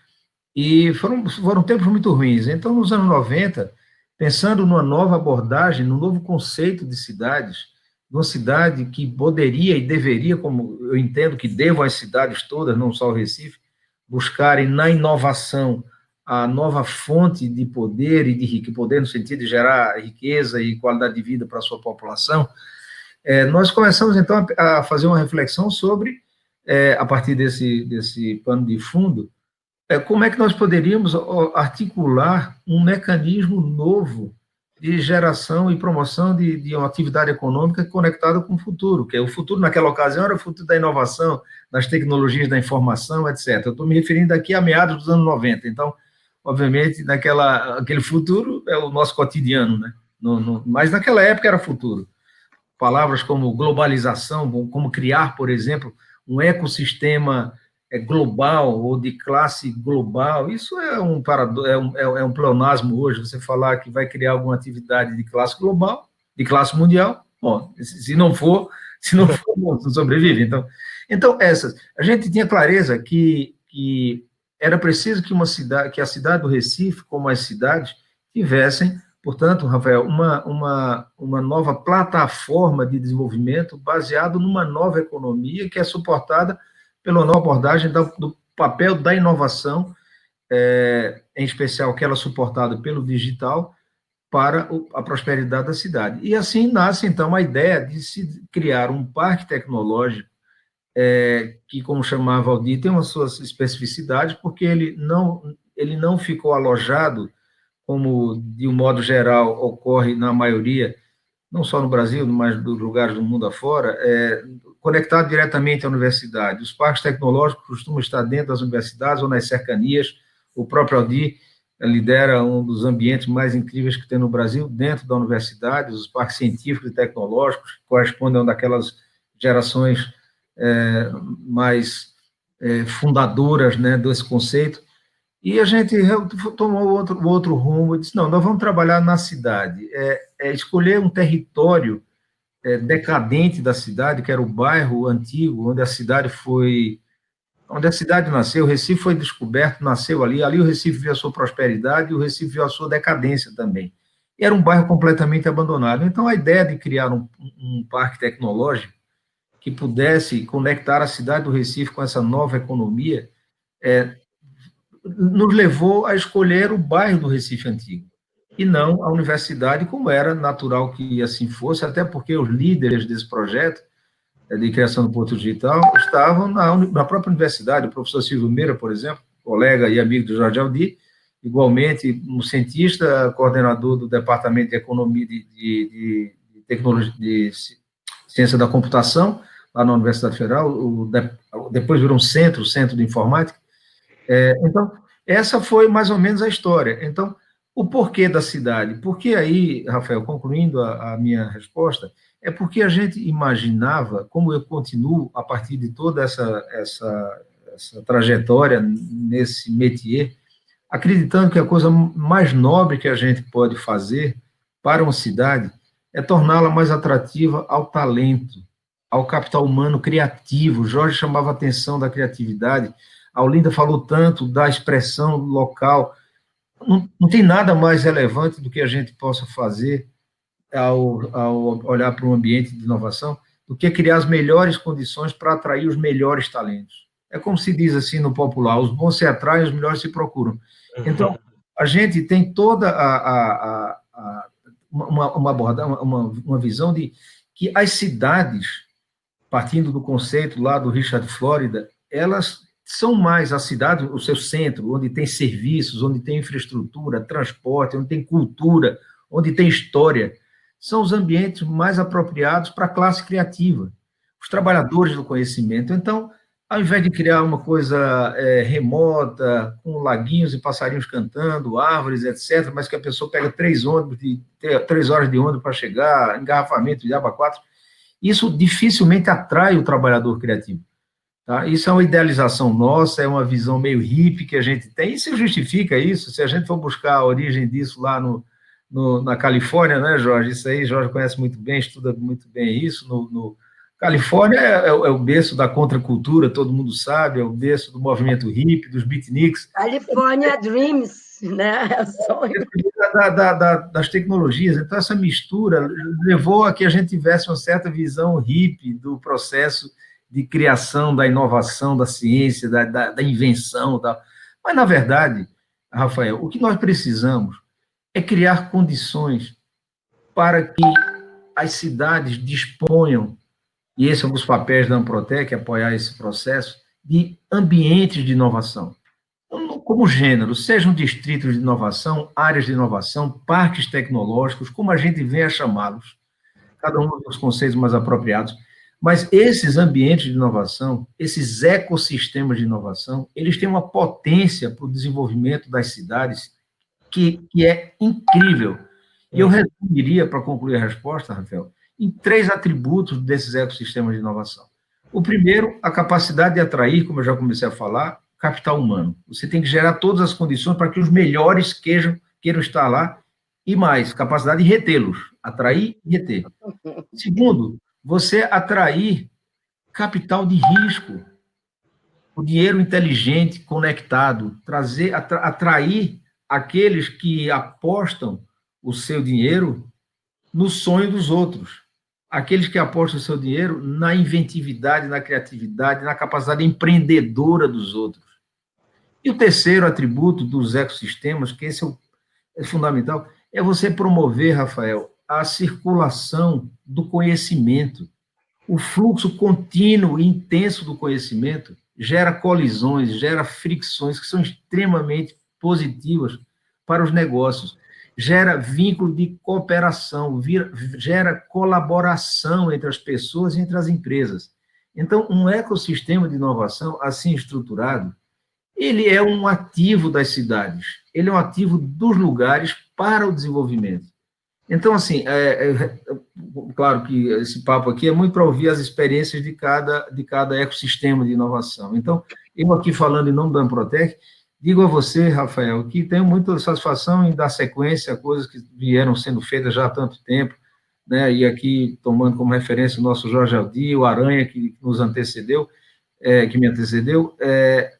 e foram tempos muito ruins. Então, nos anos 90, pensando numa nova abordagem, num novo conceito de cidades, uma cidade que poderia e deveria, como eu entendo que devam as cidades todas, não só o Recife, buscarem na inovação a nova fonte de poder e de poder no sentido de gerar riqueza e qualidade de vida para a sua população, nós começamos, então, a fazer uma reflexão sobre, a partir desse pano de fundo, como é que nós poderíamos articular um mecanismo novo de geração e promoção de uma atividade econômica conectada com o futuro, que o futuro naquela ocasião era o futuro da inovação, das tecnologias da informação, etc. Eu estou me referindo aqui a meados dos anos 90, então, obviamente, aquele futuro é o nosso cotidiano, né? Mas naquela época era futuro. Palavras como globalização, como criar, por exemplo, um ecossistema global ou de classe global, isso é um pleonasmo hoje, você falar que vai criar alguma atividade de classe global, de classe mundial, bom, se não for, não sobrevive. Então a gente tinha clareza que era preciso que a cidade do Recife, como as cidades, tivessem, portanto, Rafael, uma nova plataforma de desenvolvimento baseado numa nova economia que é suportada pela nova abordagem do papel da inovação, em especial aquela suportada pelo digital, para a prosperidade da cidade. E assim nasce, então, a ideia de se criar um parque tecnológico, que, como chamava Valdir, tem umas suas especificidades, porque ele não ficou alojado, como, de um modo geral, ocorre na maioria, não só no Brasil, mas dos lugares do mundo afora, conectado diretamente à universidade. Os parques tecnológicos costumam estar dentro das universidades ou nas cercanias. O próprio Aldir lidera um dos ambientes mais incríveis que tem no Brasil, dentro da universidade. Os parques científicos e tecnológicos, que correspondem a uma daquelas gerações mais fundadoras, né, desse conceito. E a gente tomou outro rumo e disse, não, nós vamos trabalhar na cidade, escolher um território decadente da cidade, que era o bairro antigo, onde a cidade nasceu. O Recife foi descoberto, nasceu ali o Recife viu a sua prosperidade e o Recife viu a sua decadência também. E era um bairro completamente abandonado. Então, a ideia de criar um parque tecnológico que pudesse conectar a cidade do Recife com essa nova economia, nos levou a escolher o bairro do Recife Antigo, e não a universidade, como era natural que assim fosse, até porque os líderes desse projeto de criação do Porto Digital estavam na própria universidade. O professor Silvio Meira, por exemplo, colega e amigo do Jorge Aldir, igualmente um cientista, coordenador do Departamento de Economia de Tecnologia, de Ciência da Computação, lá na Universidade Federal, depois virou um centro de informática. Então, essa foi mais ou menos a história. Então, o porquê da cidade? Porque aí, Rafael, concluindo a minha resposta, é porque a gente imaginava, como eu continuo a partir de toda essa trajetória nesse métier, acreditando que a coisa mais nobre que a gente pode fazer para uma cidade é torná-la mais atrativa ao talento, ao capital humano criativo. Jorge chamava a atenção da criatividade, a Olinda falou tanto da expressão local. Não tem nada mais relevante do que a gente possa fazer ao olhar para um ambiente de inovação, do que criar as melhores condições para atrair os melhores talentos. É como se diz assim no popular, os bons se atraem, os melhores se procuram. Então, a gente tem toda uma visão de que as cidades, partindo do conceito lá do Richard Florida, elas são mais a cidade, o seu centro, onde tem serviços, onde tem infraestrutura, transporte, onde tem cultura, onde tem história, são os ambientes mais apropriados para a classe criativa, os trabalhadores do conhecimento. Então, ao invés de criar uma coisa remota, com laguinhos e passarinhos cantando, árvores, etc., mas que a pessoa pega 3 horas de ônibus para chegar, engarrafamento de aba 4, isso dificilmente atrai o trabalhador criativo. Tá? Isso é uma idealização nossa, é uma visão meio hippie que a gente tem, e se justifica isso, se a gente for buscar a origem disso lá na Califórnia, né, Jorge? Isso aí, Jorge conhece muito bem, estuda muito bem isso. Califórnia é o berço da contracultura, todo mundo sabe, é o berço do movimento hippie, dos beatniks. California Dreams, né? É o sonho. Das tecnologias. Então, essa mistura levou a que a gente tivesse uma certa visão hippie do processo de criação, da inovação, da ciência, da invenção. Mas, na verdade, Rafael, o que nós precisamos é criar condições para que as cidades disponham, e esse é um dos papéis da Amprotec, apoiar esse processo, de ambientes de inovação. Como gênero, sejam distritos de inovação, áreas de inovação, parques tecnológicos, como a gente vem a chamá-los, cada um dos conceitos mais apropriados. Mas esses ambientes de inovação, esses ecossistemas de inovação, eles têm uma potência para o desenvolvimento das cidades que é incrível. E eu resumiria, para concluir a resposta, Rafael, em 3 atributos desses ecossistemas de inovação. O primeiro, a capacidade de atrair, como eu já comecei a falar, capital humano. Você tem que gerar todas as condições para que os melhores queiram estar lá, e mais, capacidade de retê-los, atrair e reter. Segundo, você atrair capital de risco, o dinheiro inteligente, conectado, atrair aqueles que apostam o seu dinheiro no sonho dos outros, aqueles que apostam o seu dinheiro na inventividade, na criatividade, na capacidade empreendedora dos outros. E o terceiro atributo dos ecossistemas, que esse é fundamental, é você promover, Rafael, a circulação do conhecimento. O fluxo contínuo e intenso do conhecimento gera colisões, gera fricções que são extremamente positivas para os negócios. Gera vínculo de cooperação, gera colaboração entre as pessoas e entre as empresas. Então, um ecossistema de inovação assim estruturado, ele é um ativo das cidades, ele é um ativo dos lugares para o desenvolvimento. Então, assim, claro que esse papo aqui é muito para ouvir as experiências de cada ecossistema de inovação. Então, eu aqui falando em nome da Amprotec, digo a você, Rafael, que tenho muita satisfação em dar sequência a coisas que vieram sendo feitas já há tanto tempo, né? E aqui, tomando como referência o nosso Jorge Aldi, o Aranha, que nos antecedeu, que me antecedeu,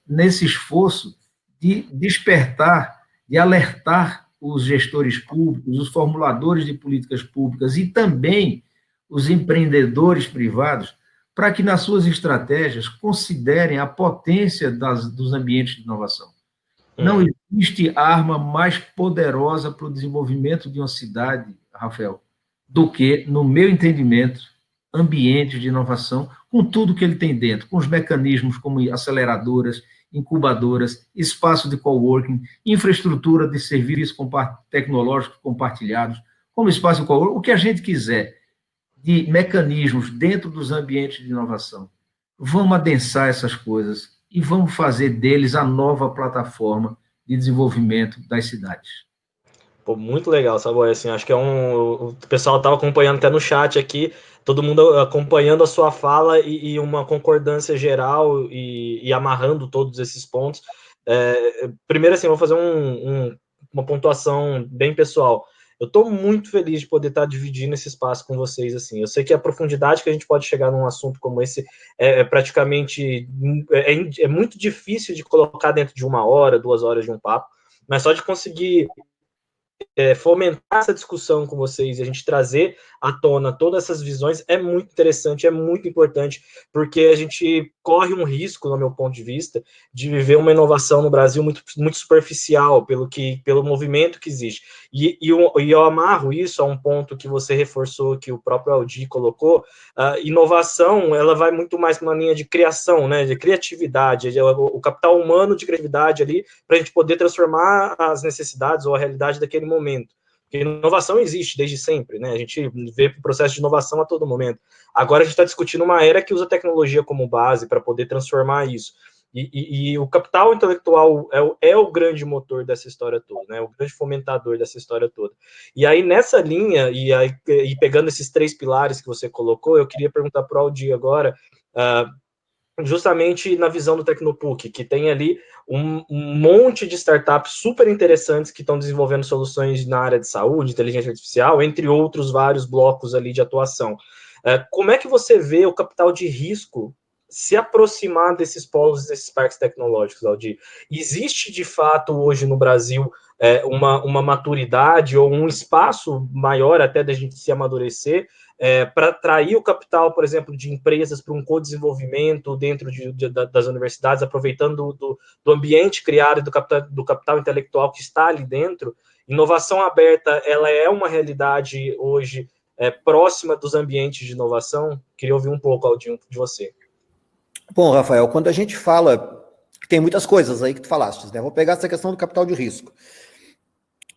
nesse esforço de despertar, de alertar os gestores públicos, os formuladores de políticas públicas e também os empreendedores privados, para que nas suas estratégias considerem a potência dos ambientes de inovação. Não existe arma mais poderosa para o desenvolvimento de uma cidade, Rafael, do que, no meu entendimento, ambientes de inovação, com tudo que ele tem dentro, com os mecanismos como aceleradoras, incubadoras, espaço de coworking, infraestrutura de serviços tecnológicos compartilhados, como espaço de coworking, o que a gente quiser de mecanismos dentro dos ambientes de inovação. Vamos adensar essas coisas e vamos fazer deles a nova plataforma de desenvolvimento das cidades. Pô, muito legal, Saboia, assim, acho que o pessoal estava acompanhando até no chat aqui, todo mundo acompanhando a sua fala e uma concordância geral e amarrando todos esses pontos. Primeiro, assim, eu vou fazer uma pontuação bem pessoal. Eu estou muito feliz de poder estar dividindo esse espaço com vocês, assim. Eu sei que a profundidade que a gente pode chegar num assunto como esse praticamente é muito difícil de colocar dentro de 1 hora, 2 horas de um papo, mas só de conseguir fomentar essa discussão com vocês e a gente trazer à tona todas essas visões é muito interessante, é muito importante, porque a gente corre um risco, no meu ponto de vista, de viver uma inovação no Brasil muito, muito superficial, pelo movimento que existe. E eu amarro isso a um ponto que você reforçou, que o próprio Aldir colocou. A inovação, ela vai muito mais na linha de criação, né, de criatividade, o capital humano de criatividade ali, para a gente poder transformar as necessidades ou a realidade daquele momento. Porque inovação existe desde sempre, né? A gente vê o processo de inovação a todo momento. Agora a gente está discutindo uma era que usa tecnologia como base para poder transformar isso. E o capital intelectual é o grande motor dessa história toda, né? O grande fomentador dessa história toda. E aí, nessa linha, e pegando esses 3 pilares que você colocou, eu queria perguntar para o Aldir agora, justamente na visão do Tecnopuc, que tem ali um monte de startups super interessantes que estão desenvolvendo soluções na área de saúde, inteligência artificial, entre outros vários blocos ali de atuação. Como é que você vê o capital de risco se aproximar desses polos, desses parques tecnológicos, Aldir? Existe, de fato, hoje no Brasil, uma maturidade ou um espaço maior até da gente se amadurecer para atrair o capital, por exemplo, de empresas para um co-desenvolvimento dentro das universidades, aproveitando do ambiente criado do capital intelectual que está ali dentro? Inovação aberta, ela é uma realidade hoje próxima dos ambientes de inovação? Queria ouvir um pouco, Aldir, de você. Bom, Rafael, quando a gente fala, tem muitas coisas aí que tu falaste, né? Vou pegar essa questão do capital de risco.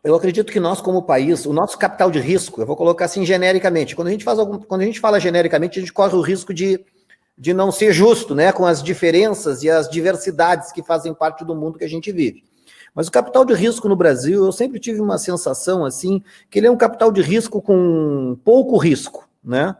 Eu acredito que nós, como país, o nosso capital de risco, eu vou colocar assim genericamente, quando a gente fala genericamente, a gente corre o risco de não ser justo, né, com as diferenças e as diversidades que fazem parte do mundo que a gente vive. Mas o capital de risco no Brasil, eu sempre tive uma sensação assim, que ele é um capital de risco com pouco risco, né?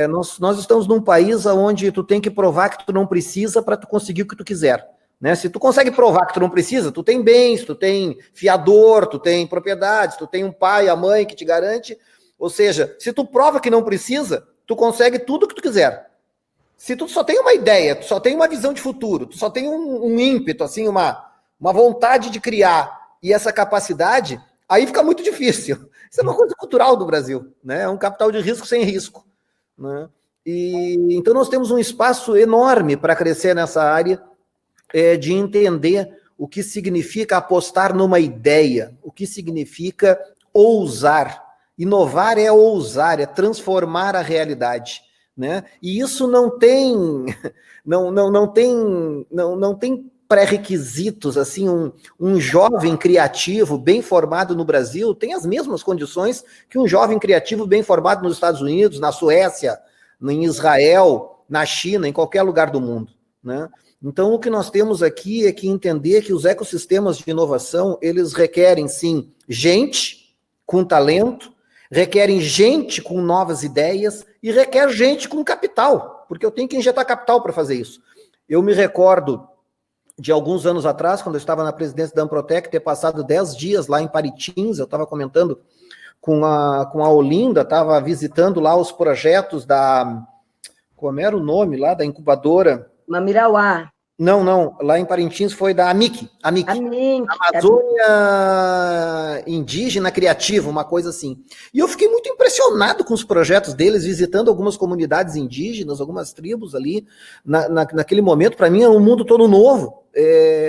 Nós estamos num país onde tu tem que provar que tu não precisa para tu conseguir o que tu quiser. Né? Se tu consegue provar que tu não precisa, tu tem bens, tu tem fiador, tu tem propriedades, tu tem um pai, a mãe que te garante. Ou seja, se tu prova que não precisa, tu consegue tudo o que tu quiser. Se tu só tem uma ideia, tu só tem uma visão de futuro, tu só tem um ímpeto, assim, uma vontade de criar e essa capacidade, aí fica muito difícil. Isso é uma coisa cultural do Brasil, né? É um capital de risco sem risco. Né? E então nós temos um espaço enorme para crescer nessa área, de entender o que significa apostar numa ideia, o que significa ousar. Inovar é ousar, é transformar a realidade, né? E isso não tem pré-requisitos, assim, um jovem criativo bem formado no Brasil tem as mesmas condições que um jovem criativo bem formado nos Estados Unidos, na Suécia, em Israel, na China, em qualquer lugar do mundo, né? Então, o que nós temos aqui é que entender que os ecossistemas de inovação, eles requerem, sim, gente com talento, requerem gente com novas ideias e requer gente com capital, porque eu tenho que injetar capital para fazer isso. Eu me recordo de alguns anos atrás, quando eu estava na presidência da Amprotec, ter passado 10 dias lá em Paritins, eu estava comentando com a Olinda, estava visitando lá os projetos como era o nome lá, da incubadora? Mamirauá. Não, lá em Parintins foi da AMIC, Amazônia Indígena Criativa, uma coisa assim. E eu fiquei muito impressionado com os projetos deles, visitando algumas comunidades indígenas, algumas tribos ali, naquele momento, para mim era um mundo todo novo,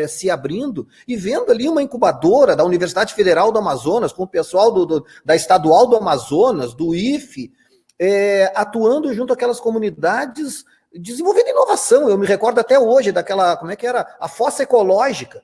se abrindo, e vendo ali uma incubadora da Universidade Federal do Amazonas, com o pessoal da Estadual do Amazonas, do IFE, atuando junto àquelas comunidades, desenvolvendo inovação. Eu me recordo até hoje daquela, como é que era? A fossa ecológica,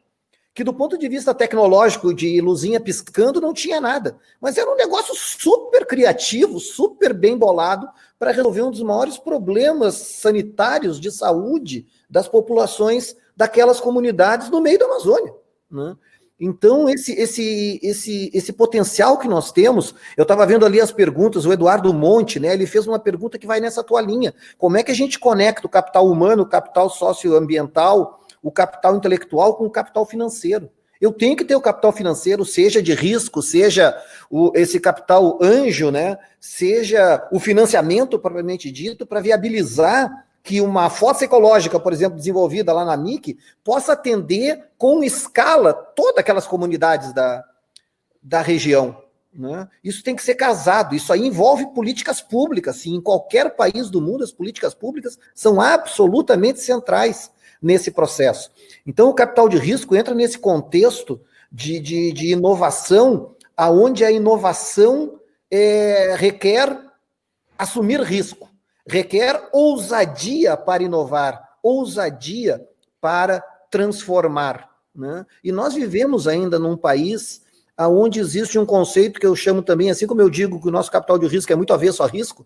que do ponto de vista tecnológico, de luzinha piscando, não tinha nada. Mas era um negócio super criativo, super bem bolado, para resolver um dos maiores problemas sanitários de saúde das populações daquelas comunidades no meio da Amazônia, né? Então, esse potencial que nós temos, eu estava vendo ali as perguntas, o Eduardo Monte, né, ele fez uma pergunta que vai nessa tua linha. Como é que a gente conecta o capital humano, o capital socioambiental, o capital intelectual com o capital financeiro? Eu tenho que ter o capital financeiro, seja de risco, seja esse capital anjo, né, seja o financiamento propriamente dito, para viabilizar que uma fossa ecológica, por exemplo, desenvolvida lá na MIC, possa atender com escala todas aquelas comunidades da região, né? Isso tem que ser casado, isso aí envolve políticas públicas, sim, em qualquer país do mundo as políticas públicas são absolutamente centrais nesse processo. Então o capital de risco entra nesse contexto de inovação, aonde a inovação requer assumir risco, requer ousadia para inovar, ousadia para transformar, né? E nós vivemos ainda num país onde existe um conceito que eu chamo também, assim como eu digo que o nosso capital de risco é muito avesso a risco,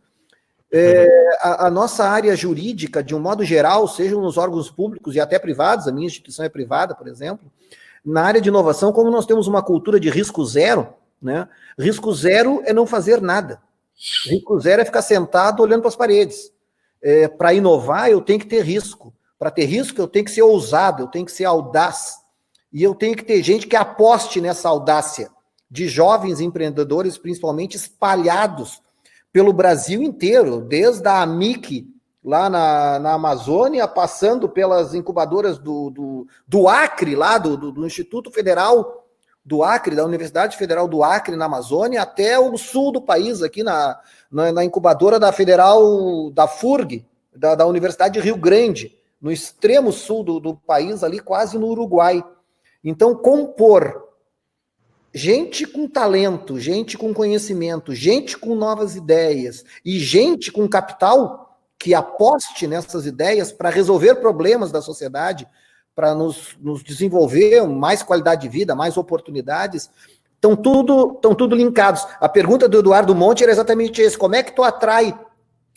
a nossa área jurídica, de um modo geral, seja nos órgãos públicos e até privados, a minha instituição é privada, por exemplo, na área de inovação, como nós temos uma cultura de risco zero, né? Risco zero é não fazer nada. Risco zero é ficar sentado olhando para as paredes. Para inovar, eu tenho que ter risco. Para ter risco, eu tenho que ser ousado, eu tenho que ser audaz. E eu tenho que ter gente que aposte nessa audácia de jovens empreendedores, principalmente espalhados pelo Brasil inteiro, desde a AMIC, lá na Amazônia, passando pelas incubadoras do Acre, lá do Instituto Federal do Acre, da Universidade Federal do Acre, na Amazônia, até o sul do país, aqui na incubadora da Federal, da FURG, da Universidade de Rio Grande, no extremo sul do país, ali quase no Uruguai. Então, compor gente com talento, gente com conhecimento, gente com novas ideias e gente com capital que aposte nessas ideias para resolver problemas da sociedade, para nos desenvolver mais qualidade de vida, mais oportunidades, estão tudo linkados. A pergunta do Eduardo Monte era exatamente essa: como é que tu atrai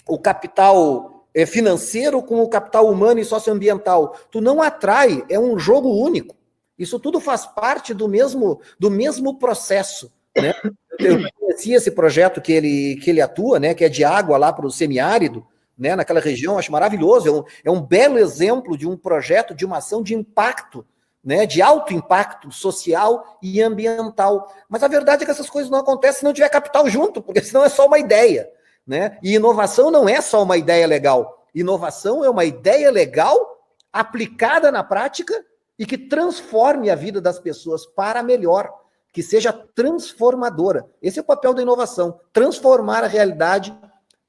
o capital financeiro com o capital humano e socioambiental? Tu não atrai, é um jogo único. Isso tudo faz parte do mesmo processo, né? Eu conheci esse projeto que ele atua, né, que é de água lá para o semiárido, né, naquela região, acho maravilhoso, é um belo exemplo de um projeto, de uma ação de impacto, né, de alto impacto social e ambiental. Mas a verdade é que essas coisas não acontecem se não tiver capital junto, porque senão é só uma ideia, né? E inovação não é só uma ideia legal. Inovação é uma ideia legal aplicada na prática e que transforme a vida das pessoas para melhor, que seja transformadora. Esse é o papel da inovação, transformar a realidade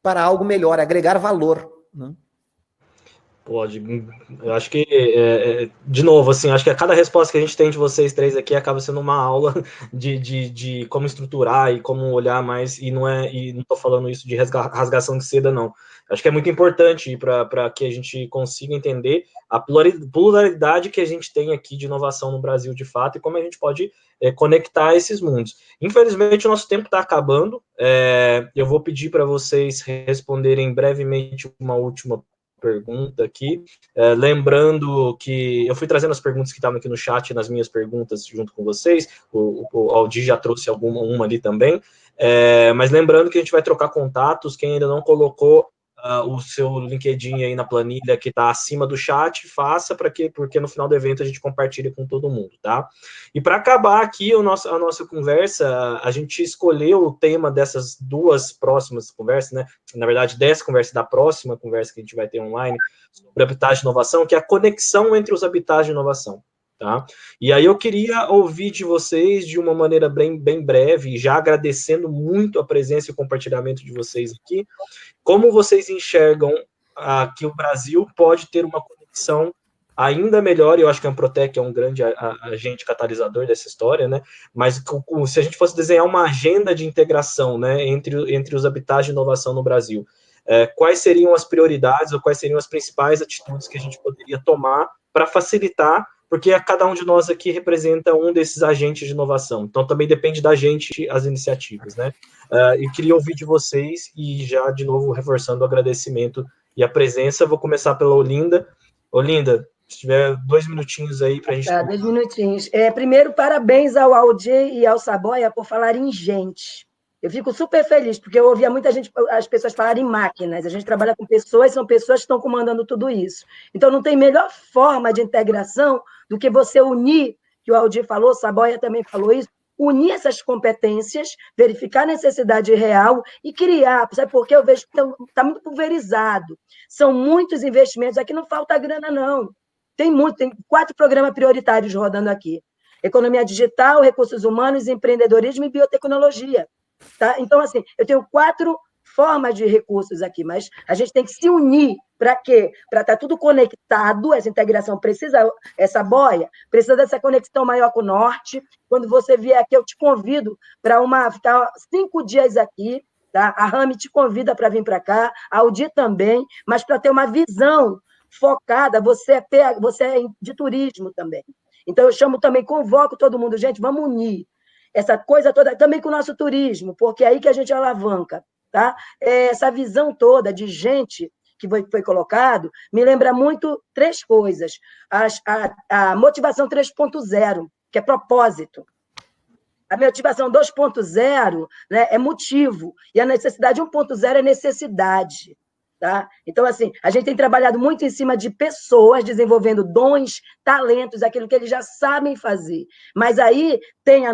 para algo melhor, agregar valor, né? Pode, eu acho que, de novo, assim, acho que a cada resposta que a gente tem de vocês três aqui acaba sendo uma aula de como estruturar e como olhar mais, e não estou falando isso de rasgação de seda, não. Acho que é muito importante para que a gente consiga entender a pluralidade que a gente tem aqui de inovação no Brasil, de fato, e como a gente pode conectar esses mundos. Infelizmente, o nosso tempo está acabando. Eu vou pedir para vocês responderem brevemente uma última pergunta aqui, lembrando que eu fui trazendo as perguntas que estavam aqui no chat, nas minhas perguntas junto com vocês, o Aldir já trouxe uma ali também, mas lembrando que a gente vai trocar contatos, quem ainda não colocou o seu LinkedIn aí na planilha que está acima do chat, faça, porque no final do evento a gente compartilha com todo mundo, tá? E para acabar aqui a nossa conversa, a gente escolheu o tema dessas duas próximas conversas, né? Na verdade, dessa conversa, da próxima conversa que a gente vai ter online, sobre habitats de inovação, que é a conexão entre os habitats de inovação, tá? E aí eu queria ouvir de vocês de uma maneira bem breve, já agradecendo muito a presença e o compartilhamento de vocês aqui, como vocês enxergam que o Brasil pode ter uma conexão ainda melhor, e eu acho que a Amprotec é um grande agente catalisador dessa história, né? Mas se a gente fosse desenhar uma agenda de integração, né, entre os habitats de inovação no Brasil, quais seriam as prioridades ou quais seriam as principais atitudes que a gente poderia tomar para facilitar, porque cada um de nós aqui representa um desses agentes de inovação, então também depende da gente as iniciativas, né? E queria ouvir de vocês, e já de novo reforçando o agradecimento e a presença, vou começar pela Olinda. Olinda, se tiver 2 minutinhos aí para a gente... Tá, 2 minutinhos. Primeiro, parabéns ao Aldir e ao Saboia por falarem gente. Eu fico super feliz, porque eu ouvia muita gente, as pessoas falarem máquinas. A gente trabalha com pessoas, são pessoas que estão comandando tudo isso. Então, não tem melhor forma de integração do que você unir, que o Aldir falou, o Saboia também falou isso, unir essas competências, verificar a necessidade real e criar. Sabe por quê? Eu vejo que está muito pulverizado. São muitos investimentos. Aqui não falta grana, não. Tem 4 programas prioritários rodando aqui. economia digital, recursos humanos, empreendedorismo e biotecnologia. Tá? Então, assim, eu tenho 4 formas de recursos aqui, mas a gente tem que se unir para quê? Para estar tudo conectado, essa integração precisa, essa boia, precisa dessa conexão maior com o norte. Quando você vier aqui, eu te convido para ficar 5 dias aqui, tá? A Rami te convida para vir para cá, a Aldir também, mas para ter uma visão focada, você é de turismo também. Então, eu chamo também, convoco todo mundo, gente, vamos unir essa coisa toda, também com o nosso turismo, porque é aí que a gente alavanca, tá? Essa visão toda de gente que foi colocado, me lembra muito 3 coisas. A motivação 3.0, que é propósito. A motivação 2.0, né, é motivo, e a necessidade 1.0 é necessidade. Tá? Então, assim, a gente tem trabalhado muito em cima de pessoas, desenvolvendo dons, talentos, aquilo que eles já sabem fazer. Mas aí tem a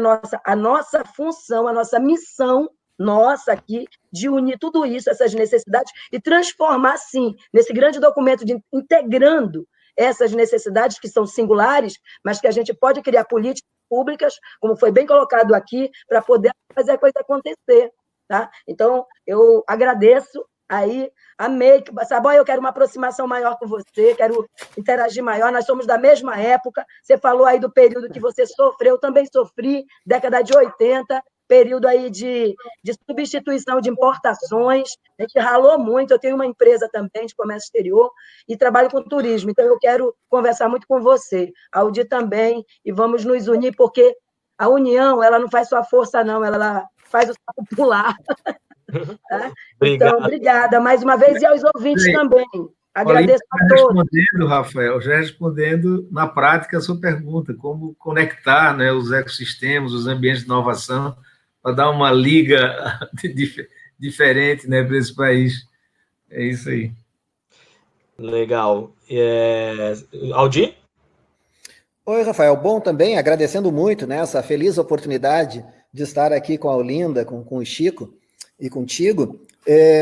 nossa função, a nossa missão, nossa aqui, de unir tudo isso, essas necessidades, e transformar, sim, nesse grande documento, integrando essas necessidades que são singulares, mas que a gente pode criar políticas públicas, como foi bem colocado aqui, para poder fazer a coisa acontecer. Tá? Então, eu agradeço. Aí, amei. Saboia, eu quero uma aproximação maior com você, quero interagir maior, nós somos da mesma época, você falou aí do período que você sofreu, eu também sofri, década de 80, período aí de substituição de importações, a gente ralou muito, eu tenho uma empresa também de comércio exterior e trabalho com turismo, então eu quero conversar muito com você, a Aldir também, e vamos nos unir, porque a união, ela não faz só força não, ela faz o sapo pular. Tá? Então, obrigada mais uma vez, e aos ouvintes também. Agradeço a todos. Respondendo, Rafael, já respondendo na prática a sua pergunta, como conectar, né, os ecossistemas, os ambientes de inovação, para dar uma liga diferente, né, para esse país. É isso aí. Legal. Aldir? Oi, Rafael. Bom também, agradecendo muito, né, essa feliz oportunidade de estar aqui com a Olinda, com o Chico e contigo.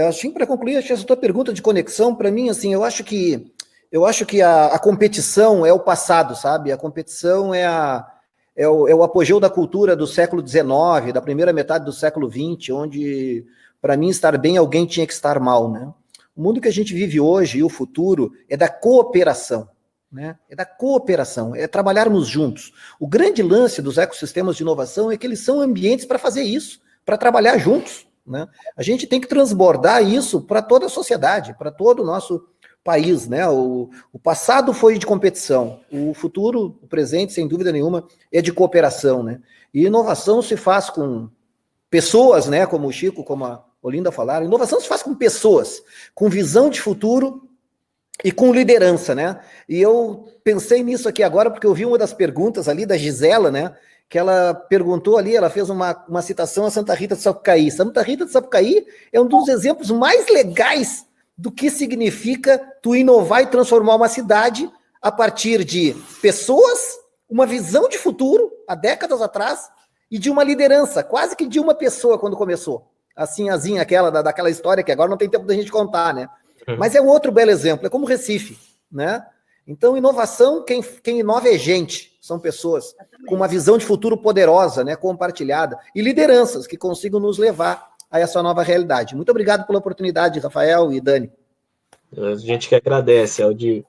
Assim, para concluir, acho que essa tua pergunta de conexão, para mim, assim, eu acho que a competição é o passado, sabe? A competição é o apogeu da cultura do século XIX, da primeira metade do século XX, onde, para mim, estar bem, alguém tinha que estar mal, né? O mundo que a gente vive hoje e o futuro é da cooperação, né? É da cooperação, é trabalharmos juntos. O grande lance dos ecossistemas de inovação é que eles são ambientes para fazer isso, para trabalhar juntos, né? A gente tem que transbordar isso para toda a sociedade, para todo o nosso país, né? O passado foi de competição, o futuro, o presente, sem dúvida nenhuma, é de cooperação, né? E inovação se faz com pessoas, né? Como o Chico, como a Olinda falaram, inovação se faz com pessoas, com visão de futuro e com liderança, né? E eu pensei nisso aqui agora porque eu vi uma das perguntas ali da Gisela, né? Que ela perguntou ali, ela fez uma citação a Santa Rita de Sapucaí. Santa Rita de Sapucaí é um dos exemplos mais legais do que significa tu inovar e transformar uma cidade a partir de pessoas, uma visão de futuro, há décadas atrás, e de uma liderança, quase que de uma pessoa quando começou. Assim, daquela história que agora não tem tempo da gente contar, né? Mas é um outro belo exemplo, é como Recife, né? Então, inovação, quem inova é gente, são pessoas com uma visão de futuro poderosa, né, compartilhada, e lideranças que consigam nos levar a essa nova realidade. Muito obrigado pela oportunidade, Rafael e Dani. A gente que agradece, Aldir.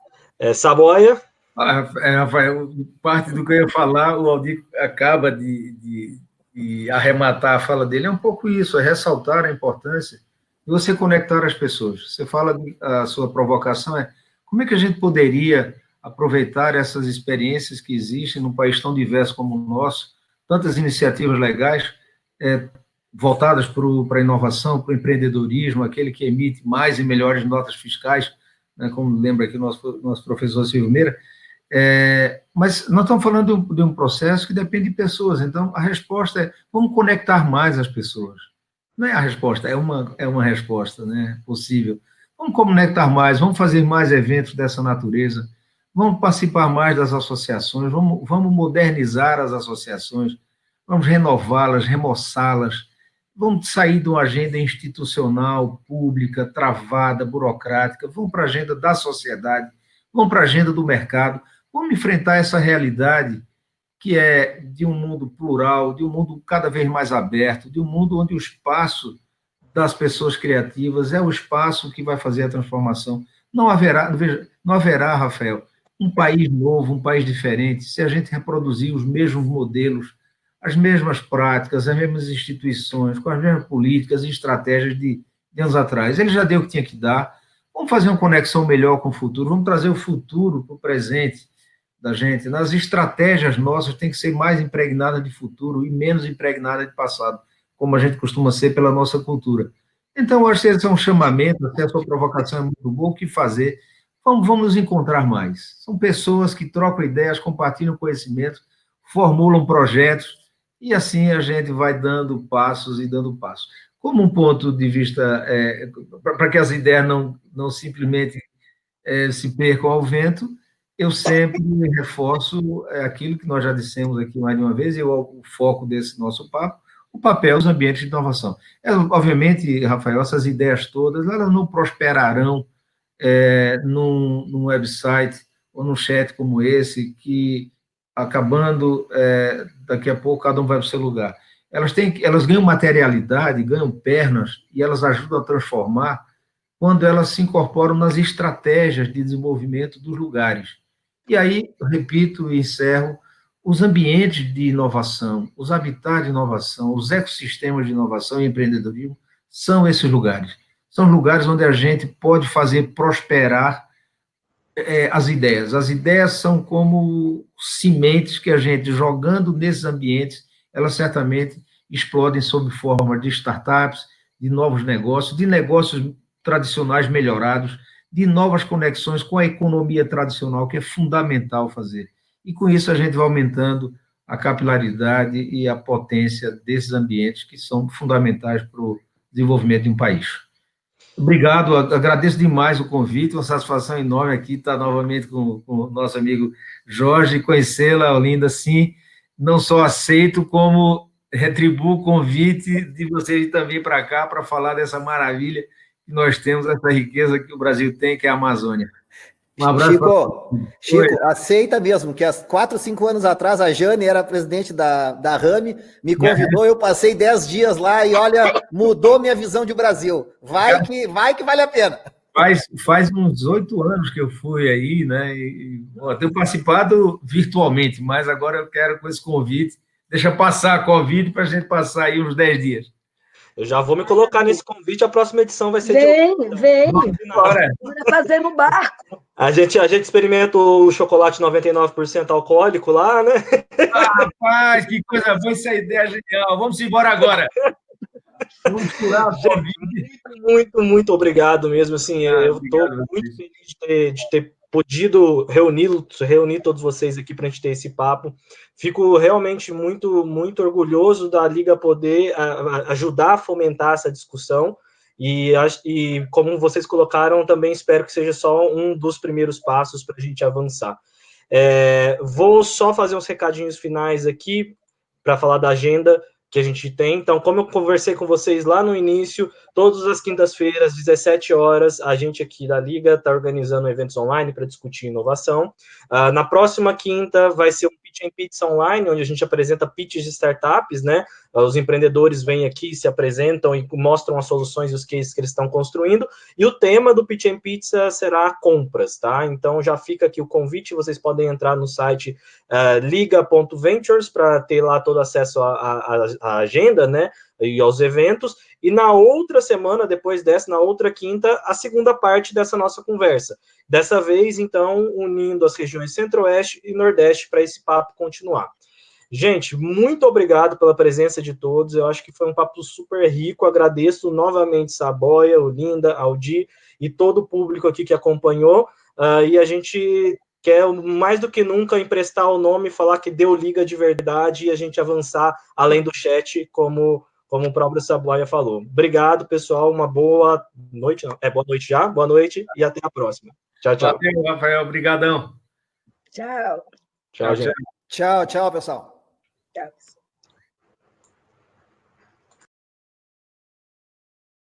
Saboia? Rafael, parte do que eu ia falar, o Aldir acaba de arrematar a fala dele, é um pouco isso, é ressaltar a importância de você conectar as pessoas. Você fala, a sua provocação é como é que a gente poderia aproveitar essas experiências que existem num país tão diverso como o nosso, tantas iniciativas legais voltadas para a inovação, para o empreendedorismo, aquele que emite mais e melhores notas fiscais, né, como lembra aqui o nosso professor Silvio Meira, mas nós estamos falando de um processo que depende de pessoas, então a resposta é vamos conectar mais as pessoas. Não é a resposta, é uma resposta, né, possível. Vamos conectar mais, vamos fazer mais eventos dessa natureza, vamos participar mais das associações, vamos modernizar as associações, vamos renová-las, remoçá-las, vamos sair de uma agenda institucional, pública, travada, burocrática, vamos para a agenda da sociedade, vamos para a agenda do mercado, vamos enfrentar essa realidade que é de um mundo plural, de um mundo cada vez mais aberto, de um mundo onde o espaço das pessoas criativas é o espaço que vai fazer a transformação. Não haverá, veja, não haverá, Rafael, um país novo, um país diferente, se a gente reproduzir os mesmos modelos, as mesmas práticas, as mesmas instituições, com as mesmas políticas e estratégias de anos atrás. Ele já deu o que tinha que dar. Vamos fazer uma conexão melhor com o futuro, vamos trazer o futuro para o presente da gente. Nas estratégias nossas tem que ser mais impregnada de futuro e menos impregnada de passado, como a gente costuma ser pela nossa cultura. Então, eu acho que esse é um chamamento, até a sua provocação é muito boa, o que fazer? Vamos nos encontrar mais. São pessoas que trocam ideias, compartilham conhecimento, formulam projetos, e assim a gente vai dando passos e dando passos. Como um ponto de vista, para que as ideias não simplesmente se percam ao vento, eu sempre reforço aquilo que nós já dissemos aqui mais de uma vez, e o foco desse nosso papo, o papel dos ambientes de inovação. Obviamente, Rafael, essas ideias todas, elas não prosperarão num website ou num chat como esse, que, acabando, daqui a pouco, cada um vai para o seu lugar. Elas ganham materialidade, ganham pernas, e elas ajudam a transformar quando elas se incorporam nas estratégias de desenvolvimento dos lugares. E aí, repito e encerro, os ambientes de inovação, os habitats de inovação, os ecossistemas de inovação e empreendedorismo são esses lugares. São lugares onde a gente pode fazer prosperar as ideias. As ideias são como sementes que a gente, jogando nesses ambientes, elas certamente explodem sob forma de startups, de novos negócios, de negócios tradicionais melhorados, de novas conexões com a economia tradicional, que é fundamental fazer. E com isso a gente vai aumentando a capilaridade e a potência desses ambientes que são fundamentais para o desenvolvimento de um país. Obrigado, agradeço demais o convite, uma satisfação enorme aqui estar novamente com o nosso amigo Jorge, conhecê-la, Olinda, sim, não só aceito, como retribuo o convite de vocês também para cá, para falar dessa maravilha que nós temos, essa riqueza que o Brasil tem, que é a Amazônia. Um abraço. Chico, aceita mesmo, que há 4, 5 anos atrás a Jane era presidente da Rami, me convidou, eu passei 10 dias lá e olha, mudou minha visão de Brasil. Vai que vale a pena. Faz uns 8 anos que eu fui aí, né? Tenho participado virtualmente, mas agora eu quero com esse convite, deixa passar a Covid para a gente passar aí uns 10 dias. Eu já vou me colocar nesse convite, a próxima edição vai ser Vem. Bora fazer no barco. A gente experimenta o chocolate 99% alcoólico lá, né? Rapaz, que coisa boa, essa ideia é genial. Vamos embora agora. Vamos curar a Covid. Muito obrigado mesmo. Assim, eu estou muito feliz de ter podido reunir todos vocês aqui para a gente ter esse papo. Fico realmente muito orgulhoso da Liga poder ajudar a fomentar essa discussão. E como vocês colocaram, também espero que seja só um dos primeiros passos para a gente avançar. Vou só fazer uns recadinhos finais aqui para falar da agenda que a gente tem. Então, como eu conversei com vocês lá no início, todas as quintas-feiras, às 17 horas, a gente aqui da Liga está organizando eventos online para discutir inovação. Na próxima quinta vai ser um Pitch and Pizza online, onde a gente apresenta pitches de startups, né? Os empreendedores vêm aqui, se apresentam e mostram as soluções e os cases que eles estão construindo. E o tema do Pitch and Pizza será compras, tá? Então, já fica aqui o convite, vocês podem entrar no site liga.ventures para ter lá todo acesso à agenda, né? E aos eventos. E na outra semana, depois dessa, na outra quinta, a segunda parte dessa nossa conversa. Dessa vez, então, unindo as regiões Centro-Oeste e Nordeste para esse papo continuar. Gente, muito obrigado pela presença de todos, eu acho que foi um papo super rico, agradeço novamente Saboia, Olinda, Aldi e todo o público aqui que acompanhou, e a gente quer mais do que nunca emprestar o nome, falar que deu liga de verdade e a gente avançar além do chat, como o próprio Saboia falou. Obrigado, pessoal, uma boa noite, boa noite já, boa noite e até a próxima. Tchau, tchau. Valeu, Rafael, obrigadão. Tchau. Tchau, gente. Tchau, pessoal. Tchau.